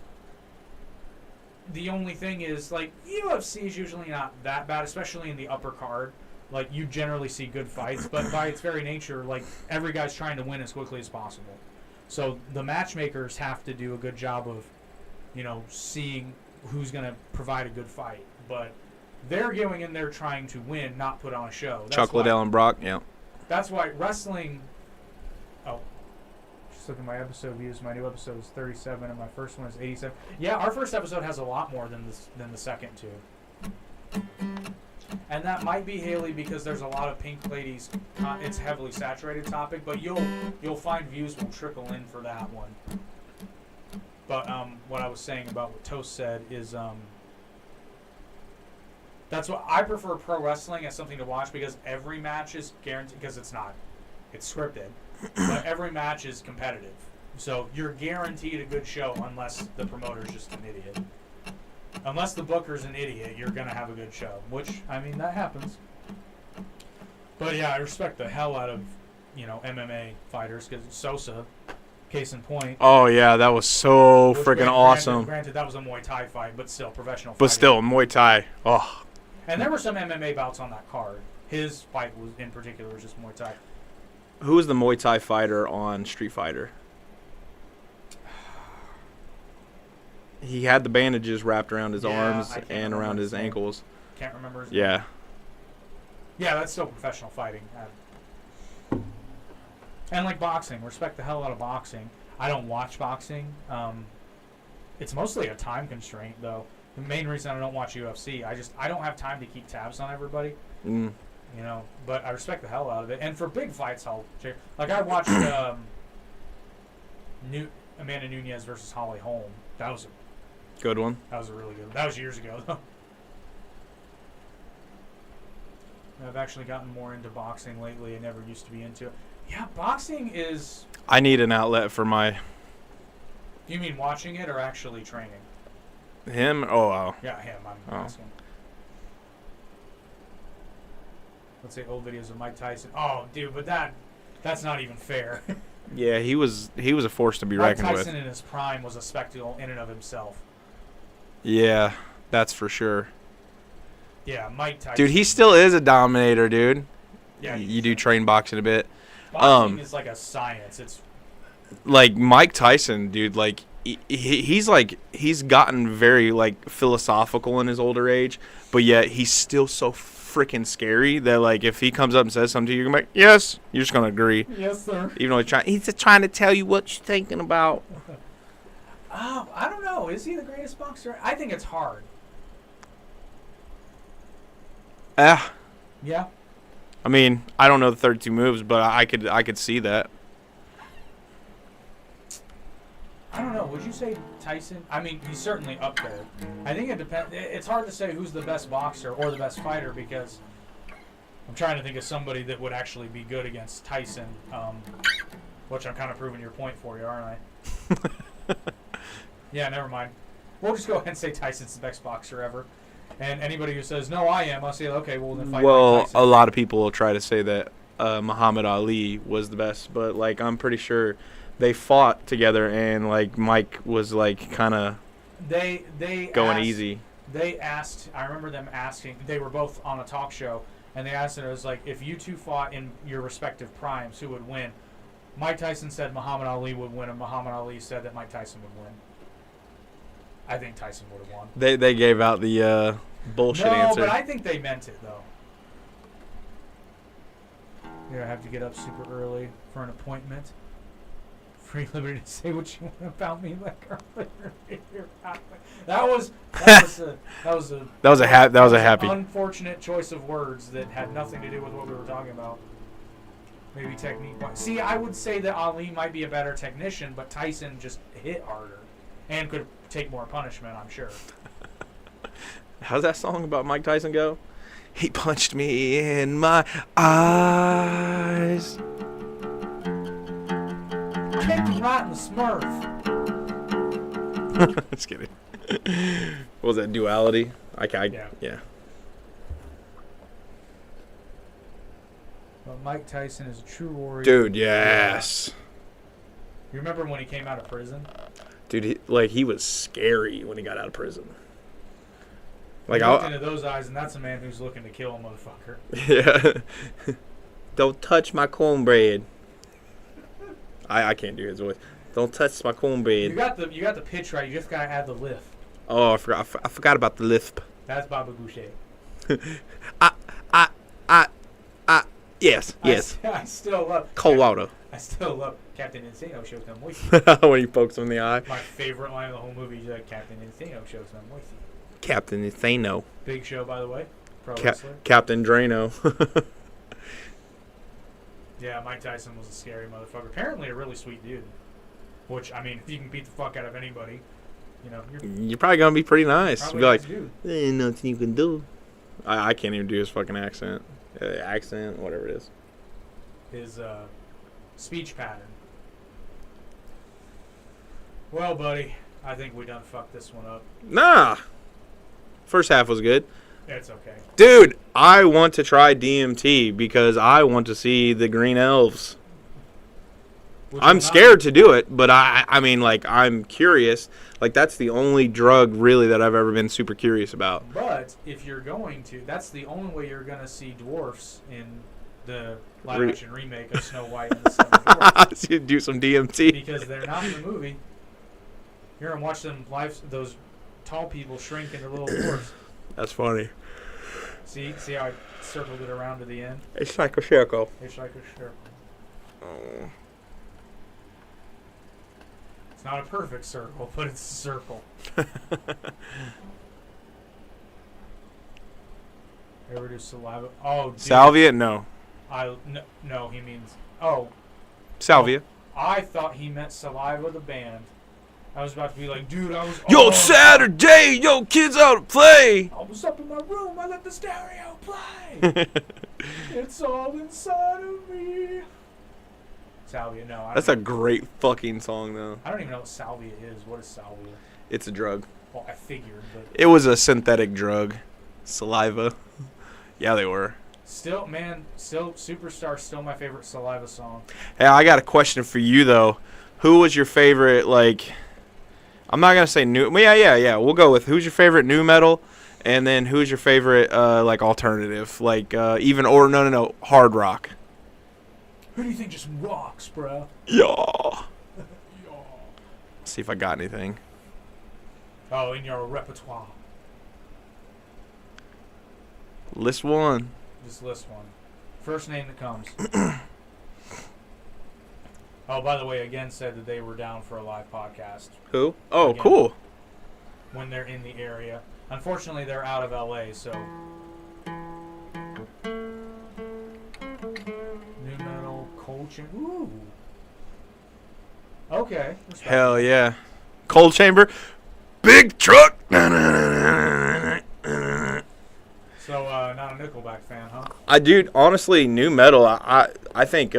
The only thing is, like, UFC is usually not that bad, especially in the upper card. Like, you generally see good fights, but by its very nature, like, every guy's trying to win as quickly as possible. So the matchmakers have to do a good job of, seeing who's going to provide a good fight. But they're going in there trying to win, not put on a show. Chuck Liddell and Brock, yeah. That's why wrestling... Oh. Just look at my episode views. My new episode is 37, and my first one is 87. Yeah, our first episode has a lot more than the second two. And that might be, Haley, because there's a lot of Pink Ladies. It's heavily saturated topic, but you'll find views will trickle in for that one. But what I was saying about what Toast said is that's what I prefer pro wrestling as something to watch because every match is guaranteed because it's scripted, but every match is competitive. So you're guaranteed a good show unless the promoter's just an idiot. Unless the booker's an idiot, you're going to have a good show, which, I mean, that happens. But, yeah, I respect the hell out of, MMA fighters because Sosa, Case in point. Oh yeah, that was so Which, freaking granted, awesome. Granted, that was a Muay Thai fight, but still professional. But fighting. still, Muay Thai. Oh, And there were some MMA bouts on that card. His fight was in particular was just Muay Thai. who was the Muay Thai fighter on Street Fighter? He had the bandages wrapped around his arms I can't and remember around his name. ankles. Can't remember his name. Yeah. Yeah, that's still professional fighting. And like boxing, respect the hell out of boxing. I don't watch boxing. It's mostly a time constraint, though. The main reason I don't watch UFC, I don't have time to keep tabs on everybody. Mm. You know, but I respect the hell out of it. And for big fights, I'll check. Like I watched Amanda Nunes versus Holly Holm. That was Good one. a really good. That was years ago, though. I've actually gotten more into boxing lately. I never used to be into it. Yeah, boxing is... I need an outlet for my... You mean watching it or actually training? Him? Oh, wow. Yeah, him. I'm asking. Let's say old videos of Mike Tyson. Oh, dude, but that's not even fair. Yeah, he was a force to be Mike reckoned Tyson with. in his prime was a spectacle in and of himself. Yeah, that's for sure. Yeah, Mike Tyson. Dude, he still is a dominator, dude. Yeah, You do train boxing a bit. boxing is like a science. It's Like Mike Tyson, dude, like he's gotten very like philosophical in his older age, but yet he's still so freaking scary that like if he comes up and says something to you, you're gonna be like, yes, you're just gonna agree. yes, sir. Even though he's just trying to tell you what you're thinking about. Oh, I don't know. Is he the greatest boxer? I think it's hard. Yeah. I mean, I don't know the 32 moves, but I could see that. I don't know. Would you say Tyson? I mean, he's certainly up there. I think it depends. It's hard to say who's the best boxer or the best fighter because I'm trying to think of somebody that would actually be good against Tyson, which I'm kind of proving your point for you, aren't I? Yeah, never mind. We'll just go ahead and say Tyson's the best boxer ever. And anybody who says, no, I am, I'll say, okay, well, then fight Mike Tyson. A lot of people will try to say that Muhammad Ali was the best, but like I'm pretty sure they fought together and like Mike was like kind of they going asked, easy. They asked, I remember them asking, they were both on a talk show, and they asked, it was like, if you two fought in your respective primes, who would win? Mike Tyson said Muhammad Ali would win, and Muhammad Ali said that Mike Tyson would win. I think Tyson would have won. They gave out the bullshit answer. No, but I think they meant it, though. You're going to have to get up super early for an appointment. Free liberty to say what you want about me like earlier. That was a happy. unfortunate choice of words that had nothing to do with what we were talking about. Maybe technique. See, I would say that Ali might be a better technician, but Tyson just hit harder and could take more punishment, I'm sure. How's that song about Mike Tyson go? He punched me in my eyes. Kicked him right in the Smurf. Just kidding. What was that, Duality? Yeah. But Mike Tyson is a true warrior. Dude, yes. You remember when he came out of prison? Dude, he was scary when he got out of prison. Like I looked into those eyes, and that's a man who's looking to kill a motherfucker. Yeah. Don't touch my cornbread. I can't do his voice. Don't touch my cornbread. You got the pitch right. You just gotta add the lift. Oh, I forgot about the lisp. That's Baba Boucher. Yes. I still love Cold water. I still love Captain Insano shows no moisty. When he pokes him in the eye. My favorite line of the whole movie is Captain Insano shows no moisty. Captain Insano. Big show, by the way. Pro wrestler. Captain Drano. Yeah, Mike Tyson was a scary motherfucker. Apparently a really sweet dude. Which, I mean, if you can beat the fuck out of anybody, you know, you're probably going to be pretty nice. probably Be like, a nice dude. there ain't nothing you can do. I can't even do his fucking accent. Whatever it is. His speech pattern. Well, buddy, I think we done fucked this one up. Nah. First half was good. It's okay. Dude, I want to try DMT because I want to see the green elves. I'm scared to do it, but I mean, like, I'm curious. Like, that's the only drug, really, that I've ever been super curious about. But if you're going to, that's the only way you're going to see dwarfs in the live-action remake of Snow White and the Seven Dwarfs. You do some DMT. Because they're not in the movie. You're going to watch them those tall people shrink into little dwarfs. That's funny. See how I circled it around to the end? It's like a circle. It's like a circle. Oh. It's not a perfect circle, but it's a circle. Ever do saliva? Oh, dude. Salvia? No. No, he means... Oh. Salvia. I thought he meant Saliva the band. I was about to be like, dude, I was... Yo, Saturday! Yo, kids out to play! I was up in my room, I let the stereo play! It's all inside of me. Salvia, no. That's a great fucking song, though. I don't even know what salvia is. What is salvia? It's a drug. Well, I figured, but... It was a synthetic drug. Saliva. Yeah, they were. Still, Superstar, still my favorite Saliva song. Hey, I got a question for you, though. Who was your favorite, like... I'm not going to say new... Yeah. We'll go with who's your favorite new metal, and then who's your favorite, like, alternative. Like, even... Or, no. Hard rock. Who do you think just rocks, bro? Yeah. Yeah. See if I got anything. Oh, in your repertoire. List one. Just list one. First name that comes. Oh, by the way, again said that they were down for a live podcast. Who? Oh, Again, cool. When they're in the area. Unfortunately, they're out of LA, so... New metal, coaching. Ooh. Okay. Respect. Hell yeah. Cold Chamber. Big truck. So, not a Nickelback fan, huh? Dude, honestly, new metal, I think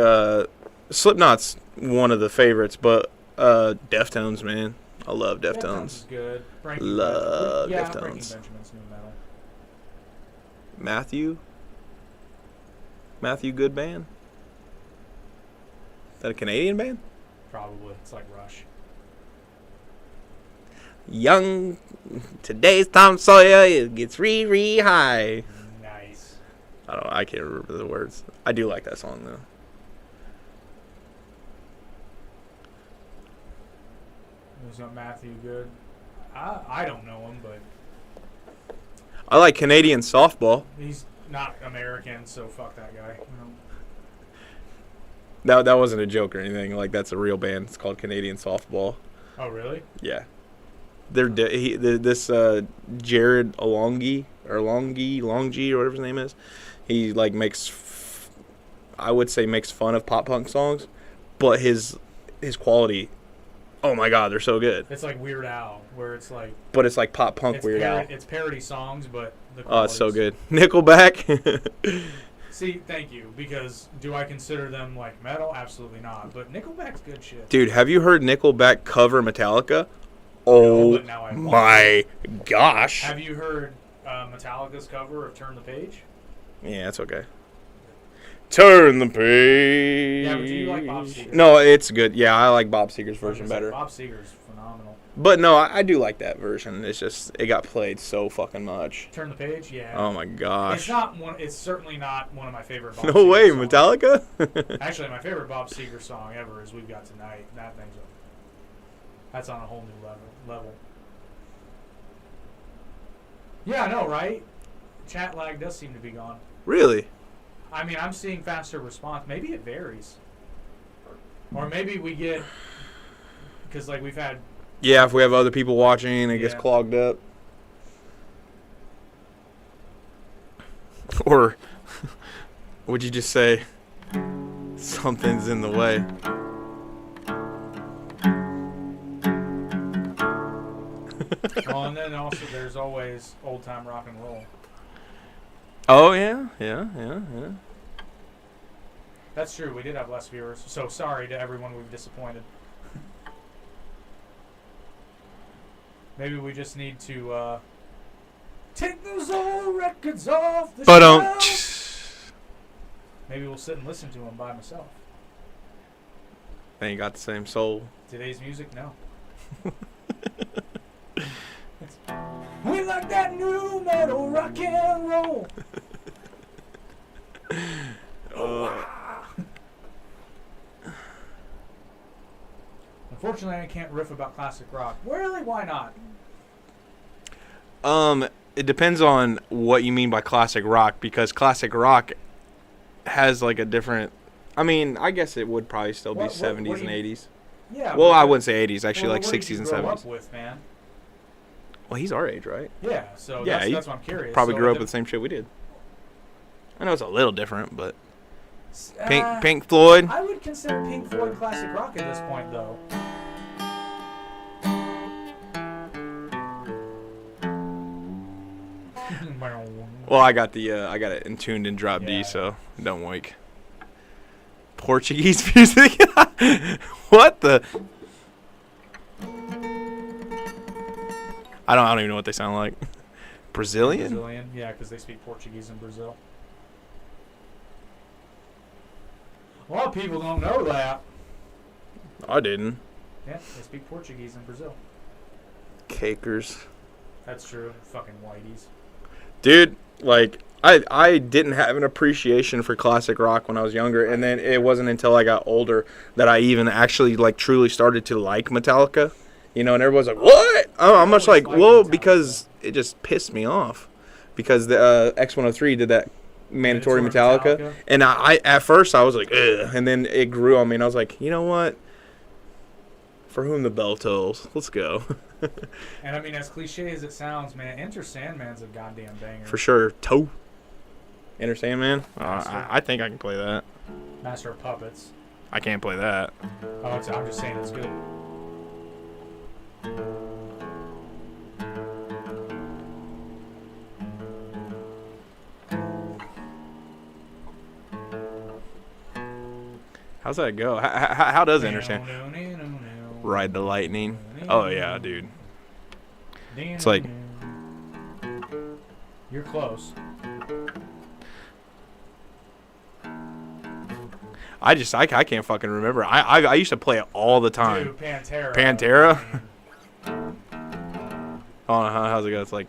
Slipknot's one of the favorites, but Deftones, man. I love Deftones. Is good. Love Breaking Deftones. Benjamin's new metal. Matthew Good band? Is that a Canadian band? Probably. It's like Rush. Young, today's Tom Sawyer, it gets re high. Nice. I can't remember the words. I do like that song, though. There's no Matthew Good. I don't know him, but I like Canadian softball. he's not American, so fuck that guy. That wasn't a joke or anything. Like, that's a real band. It's called Canadian Softball. Oh, really? Yeah. This Jared Longy or whatever his name is. He like makes fun of pop punk songs, but his quality, oh my god, they're so good. It's like Weird Al, where it's like... But it's like pop punk Weird Al. It's parody songs, but the Oh, it's so quality's- good. Nickelback. See, thank you, because do I consider them like metal? Absolutely not. But Nickelback's good shit. Dude, have you heard Nickelback cover Metallica? No, Oh but now I won't. my gosh. Have you heard Metallica's cover of Turn the Page? Yeah, it's okay. Turn the page. Yeah, but do you like Bob Seger? No, it's good. Yeah, I like Bob Seger's version Like I said, better. Bob Seger's phenomenal. But no, I do like that version. It's just it got played so fucking much. Turn the Page, yeah. Oh my gosh. It's not one. It's certainly not one of my favorite. Bob No Seger way, songs. Metallica? Actually, my favorite Bob Seger song ever is "We've Got Tonight." That's on a whole new level. Yeah, I know, right? Chat lag does seem to be gone. Really? I mean, I'm seeing faster response. Maybe it varies, or maybe we get because like we've had. Yeah, if we have other people watching, it gets Yeah. clogged up. Or would you just say something's in the way? Well, and then also there's always old time rock and roll. Oh yeah. That's true. We did have less viewers, so sorry to everyone we've disappointed. Maybe we just need to take those old records off the shelf. Maybe we'll sit and listen to them by myself. They ain't got the same soul. Today's music, no. We like that new metal rock and roll. Unfortunately, I can't riff about classic rock. Really? Why not? It depends on what you mean by classic rock, because classic rock has like a different. I mean, I guess it would probably still be 70s and 80s. Yeah. Well, I wouldn't say 80s, actually, like what 60s did you and grow 70s. up with, man? Well, he's our age, right? Yeah. So Yeah, that's what I'm curious. Probably So grew up with the same shit we did. I know it's a little different, but Pink Pink Floyd. I would consider Pink Floyd classic rock at this point, though. Well, I got it in tuned in drop D, so don't wake. Portuguese music. What the? I don't even know what they sound like. Brazilian? Brazilian, yeah, because they speak Portuguese in Brazil. A lot of people don't know that. I didn't. Yeah, they speak Portuguese in Brazil. Cakers. That's true. Fucking whiteys. Dude, like, I didn't have an appreciation for classic rock when I was younger, and then it wasn't until I got older that I even actually, like, truly started to like Metallica. You know, and everyone's like, what? Oh, I'm much like, well, because it just pissed me off. Because the X103 did that mandatory Metallica. And I at first I was like, ugh. And then it grew on me, and I was like, you know what? For whom the bell tolls. Let's go. And I mean, as cliche as it sounds, man, Enter Sandman's a goddamn banger. For sure. Enter Sandman? I think I can play that. Master of Puppets. I can't play that. Oh, I'm just saying it's good. How's that go? How does Enter Sandman? Ride the Lightning. Oh, yeah, dude. It's like... You're close. I can't fucking remember. I used to play it all the time. Dude, Pantera. Pantera? Oh, how's it go? It's like...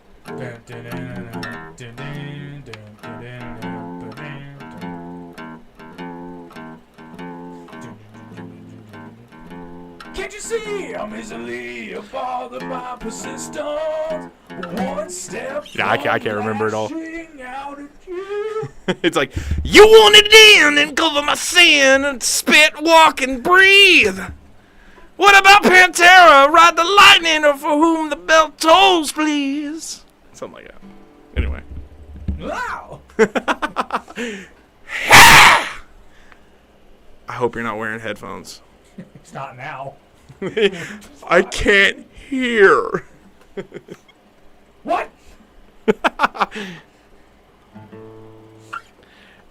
Can't you see I'm easily bothered by persistence? One step. Yeah, I can't remember it all. Out at you. It's like, you want it in and cover my sin and spit, walk, and breathe. What about Pantera? Ride the lightning, or for whom the bell tolls, please. Something like that. Anyway. Wow. I hope you're not wearing headphones. It's not now. I can't hear. What?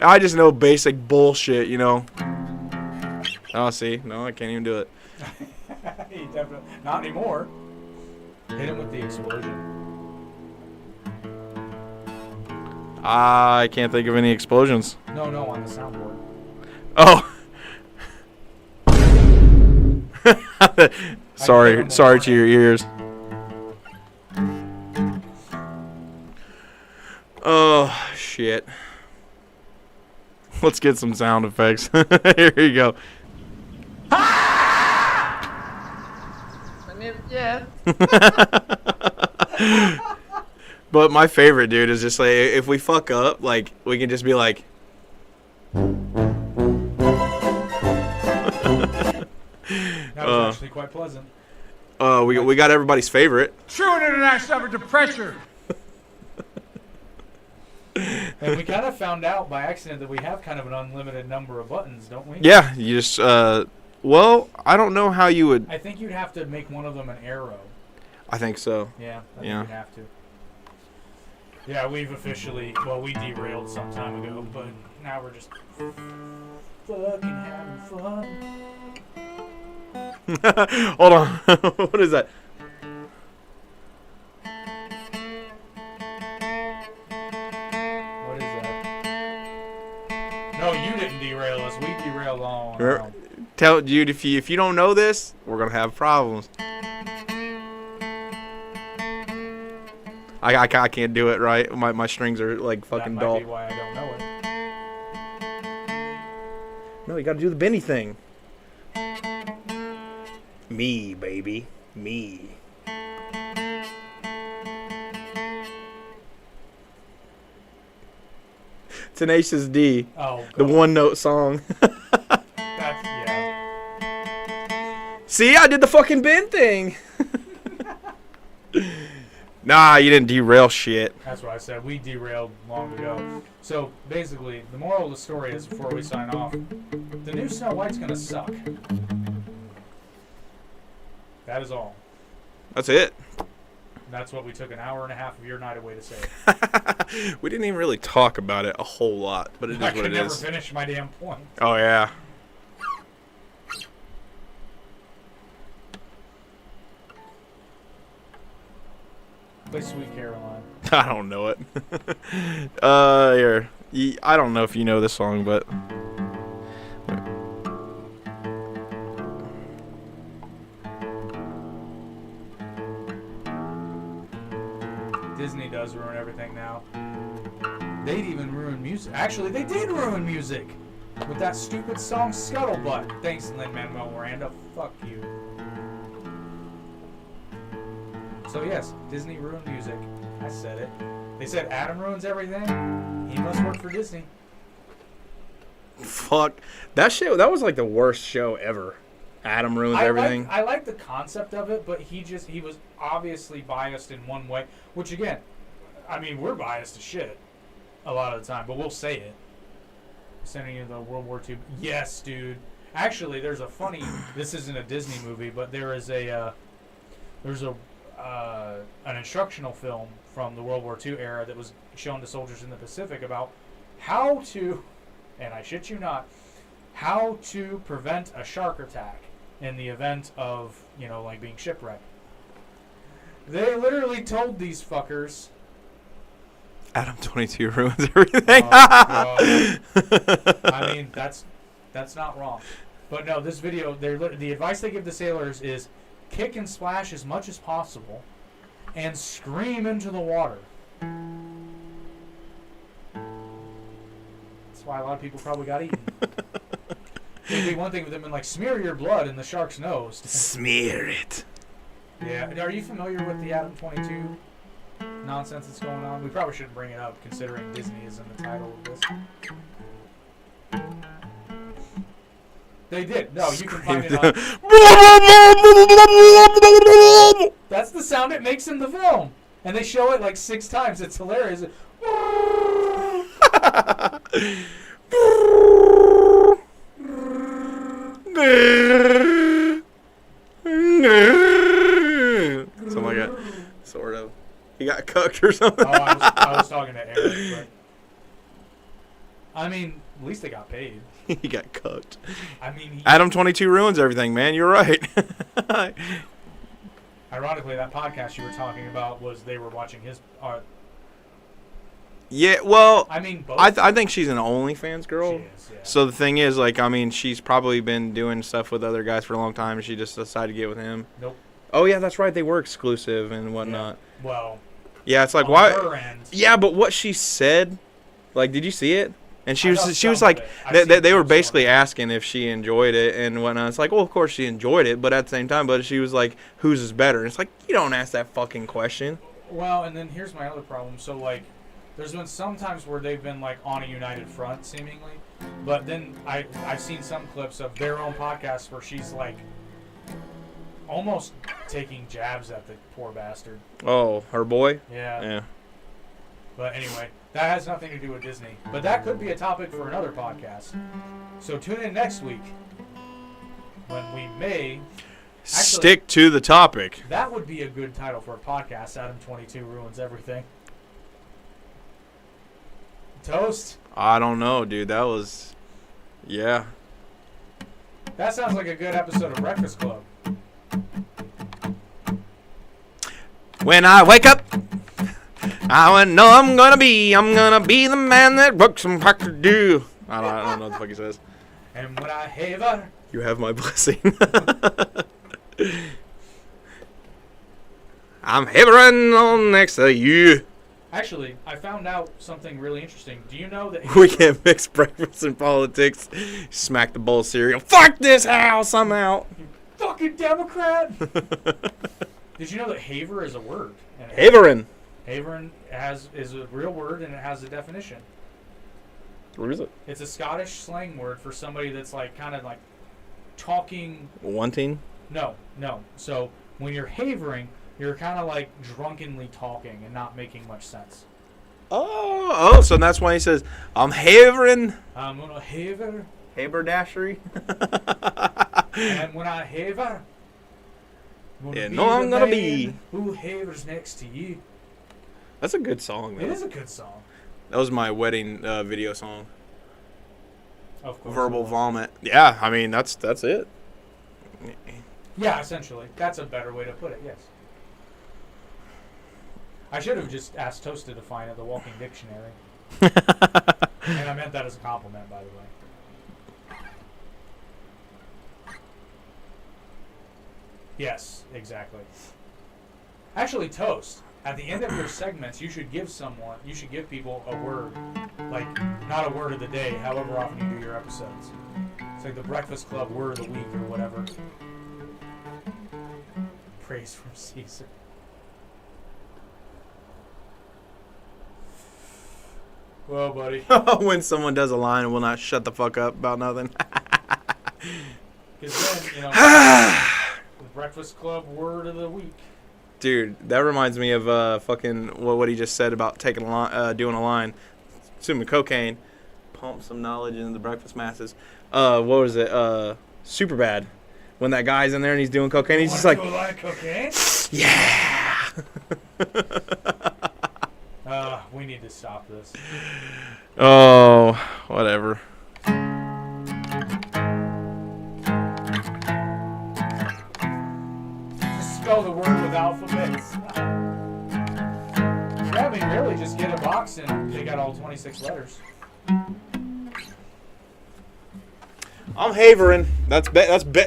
I just know basic bullshit, you know. Oh, see? No, I can't even do it. He definitely not anymore. Hit him with the explosion. I can't think of any explosions. No, on the soundboard. Oh. sorry to your ears. Oh, shit. Let's get some sound effects. Here you go. But my favorite, dude, is just like, if we fuck up, like, we can just be like... That was actually quite pleasant. We got everybody's favorite. True and international effort to pressure. And we kind of found out by accident that we have kind of an unlimited number of buttons, don't we? Yeah, you just, well, I don't know how you would... I think you'd have to make one of them an arrow. I think so. Yeah, I think Yeah. you'd have to. Yeah, we've officially, well, we derailed some time ago, but now we're just fucking having fun. Hold on. What is that? What is that? No, you didn't derail us. We derailed all on our own. Tell dude, if you don't know this, we're gonna have problems. I can't do it right. My strings are like fucking that might dull. be why I don't know it. No, you gotta do the Benny thing. Me, baby. Me. Tenacious D. Oh, The God. one note song. That's, yeah. See, I did the fucking Ben thing. Nah, you didn't derail shit. That's what I said. We derailed long ago. So basically, the moral of the story is, before we sign off, the new Snow White's gonna suck. That is all. That's it. That's what we took an hour and a half of your night away to say. We didn't even really talk about it a whole lot, but it is I what could it never is. finish my damn point. Oh, yeah. Play Sweet Caroline. I don't know it. Here. I don't know if you know this song, but... Disney does ruin everything now. They'd even ruin music. Actually, they did ruin music with that stupid song Scuttlebutt. Thanks, Lin-Manuel Miranda. Fuck you. So yes, Disney ruined music. I said it. They said Adam ruins everything. He must work for Disney. Fuck. That shit, that was like the worst show ever. Adam ruins everything. I like the concept of it, but he was obviously biased in one way. Which again, I mean, we're biased as shit a lot of the time, but we'll say it. Sending you the World War II. Yes, dude. Actually, there's a funny. This isn't a Disney movie, but there is an instructional film from the World War II era that was shown to soldiers in the Pacific about how to, and I shit you not, how to prevent a shark attack in the event of, like being shipwrecked. They literally told these fuckers. Adam 22 ruins everything. I mean, that's not wrong. But no, this video, the advice they give the sailors is kick and splash as much as possible and scream into the water. That's why a lot of people probably got eaten. It'd be one thing with them and like smear your blood in the shark's nose. Smear it. Yeah. Are you familiar with the Adam 22 nonsense that's going on? We probably shouldn't bring it up considering Disney is in the title of this. They did. No, you can find it on. That's the sound it makes in the film. And they show it like 6 times. It's hilarious. Something like that. Sort of. He got cooked or something. Oh, I was talking to Eric, but I mean, at least they got paid. He got cooked. I mean, Adam 22 ruins everything, man. You're right. Ironically, that podcast you were talking about was they were watching his. Yeah, well, I mean, both. I think she's an OnlyFans girl. She is, yeah. So the thing is, like, I mean, she's probably been doing stuff with other guys for a long time, and she just decided to get with him. Nope. Oh yeah, that's right. They were exclusive and whatnot. Yeah. Well. Yeah, it's like on why? her end, Yeah, but what she said, like, did you see it? And she was like, they they were basically asking if she enjoyed it and whatnot. It's like, well, of course she enjoyed it, but at the same time, but she was like, whose is better? And it's like, you don't ask that fucking question. Well, and then here's my other problem. So like, there's been some times where they've been like on a united front, seemingly, but then I've seen some clips of their own podcasts where she's like almost taking jabs at the poor bastard. Oh, her boy? Yeah. Yeah. But anyway, that has nothing to do with Disney. But that could be a topic for another podcast. So tune in next week when we may Stick to the topic. That would be a good title for a podcast. Adam 22 ruins everything. Toast. I don't know, dude. That was, yeah. That sounds like a good episode of Breakfast Club. When I wake up, I know I'm gonna be the man that works some hard to do. I don't know what the fuck he says. And when I have a You have my blessing. I'm hovering on next to you. Actually, I found out something really interesting. Do you know that We can't mix breakfast and politics. Smack the bowl of cereal. Fuck this house, I'm out. You fucking Democrat! Did you know that haver is a word? Havering. Haverin is a real word, and it has a definition. What is it? It's a Scottish slang word for somebody that's like kind of like talking. Wanting? No. So when you're havering, you're kind of like drunkenly talking and not making much sense. Oh, so that's why he says, I'm havering. I'm gonna haver, Haberdashery. and when I haver, I'm gonna be. Who havers next to you? That's a good song, though. It is a good song. That was my wedding video song. Of course. Verbal vomit. Yeah, I mean, that's it. Yeah, essentially. That's a better way to put it, yes. I should have just asked Toast to define it, the walking dictionary. And I meant that as a compliment, by the way. Yes, exactly. Actually, Toast, at the end of your segments, you should give people a word. Like, not a word of the day, however often you do your episodes. It's like the Breakfast Club word of the week or whatever. Praise from Caesar. Well, buddy. When someone does a line and will not shut the fuck up about nothing. Because then, the Breakfast Club word of the week. Dude, that reminds me of fucking what he just said about taking doing a line, assuming cocaine, pump some knowledge into the breakfast masses. What was it? Super bad. When that guy's in there and he's doing cocaine, he's just like, cocaine? yeah. We need to stop this. Oh, whatever. Just spell the word with alphabets. Yeah, I mean, really, just get a box and take out all 26 letters. I'm havering.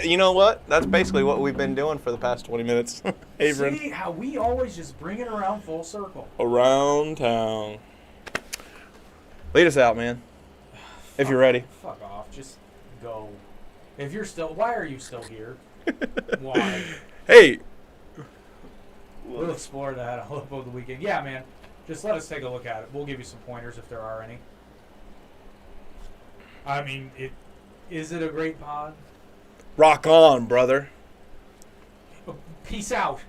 You know what? That's basically what we've been doing for the past 20 minutes. Havering. See how we always just bring it around full circle. Around town. Lead us out, man. If you're ready. Fuck off. Just go. Why are you still here? Why? Hey. We'll explore that all up over the weekend. Yeah, man. Just let us take a look at it. We'll give you some pointers if there are any. I mean, is it a great pod? Rock on, brother. Peace out.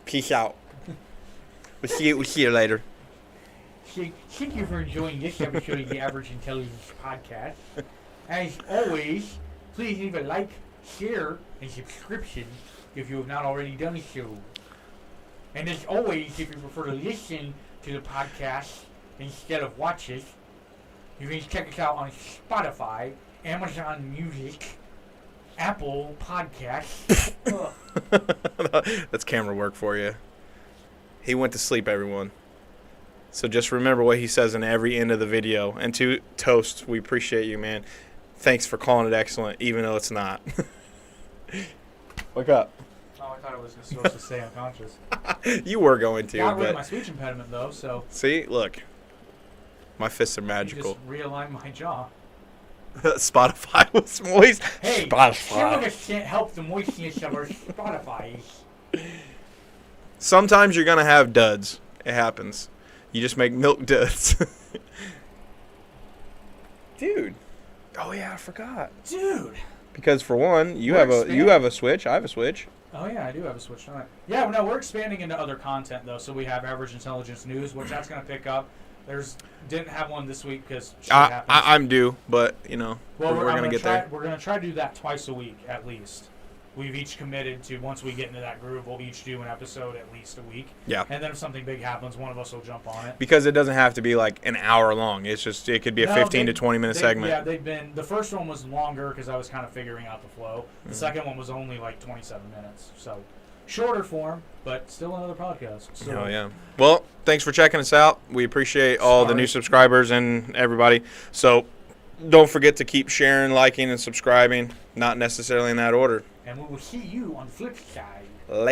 Peace out. We'll see you later. Thank you for enjoying this episode of the Average Intelligence Podcast. As always, please leave a like, share, and subscription if you have not already done so. And as always, if you prefer to listen to the podcast instead of watch it, you can check us out on Spotify, Amazon Music, Apple Podcasts. That's camera work for you. He went to sleep, everyone. So just remember what he says in every end of the video. And to Toast, we appreciate you, man. Thanks for calling it excellent, even though it's not. Wake up. Oh, I thought I was supposed to stay unconscious. You were going to. Got rid but of my speech impediment, though, so... See? Look. My fists are You magical. just realign my jaw. Spotify was moist. Hey, Spotify. can't help the moistness of our Spotify. Sometimes you're going to have duds. It happens. You just make milk duds. Dude. Oh, yeah, I forgot. Dude. Because, for one, you have a Switch. I have a Switch. Oh, yeah, I do have a Switch. Don't I? Yeah, no, we're expanding into other content, though. So we have Average Intelligence News, which that's going to pick up. Didn't have one this week because shit happens. I'm due, but, Well, we're going to get there. We're going to try to do that twice a week, at least. We've each committed to, once we get into that groove, we'll each do an episode at least a week. Yeah. And then if something big happens, one of us will jump on it. Because it doesn't have to be like an hour long. It could be a 15 to 20 minute segment. Yeah, the first one was longer because I was kind of figuring out the flow. The second one was only like 27 minutes. So shorter form, but still another podcast. So. Oh, yeah. Well, thanks for checking us out. We appreciate all the new subscribers and everybody. So Don't forget to keep sharing, liking, and subscribing. Not necessarily in that order. And we will see you on the flip side.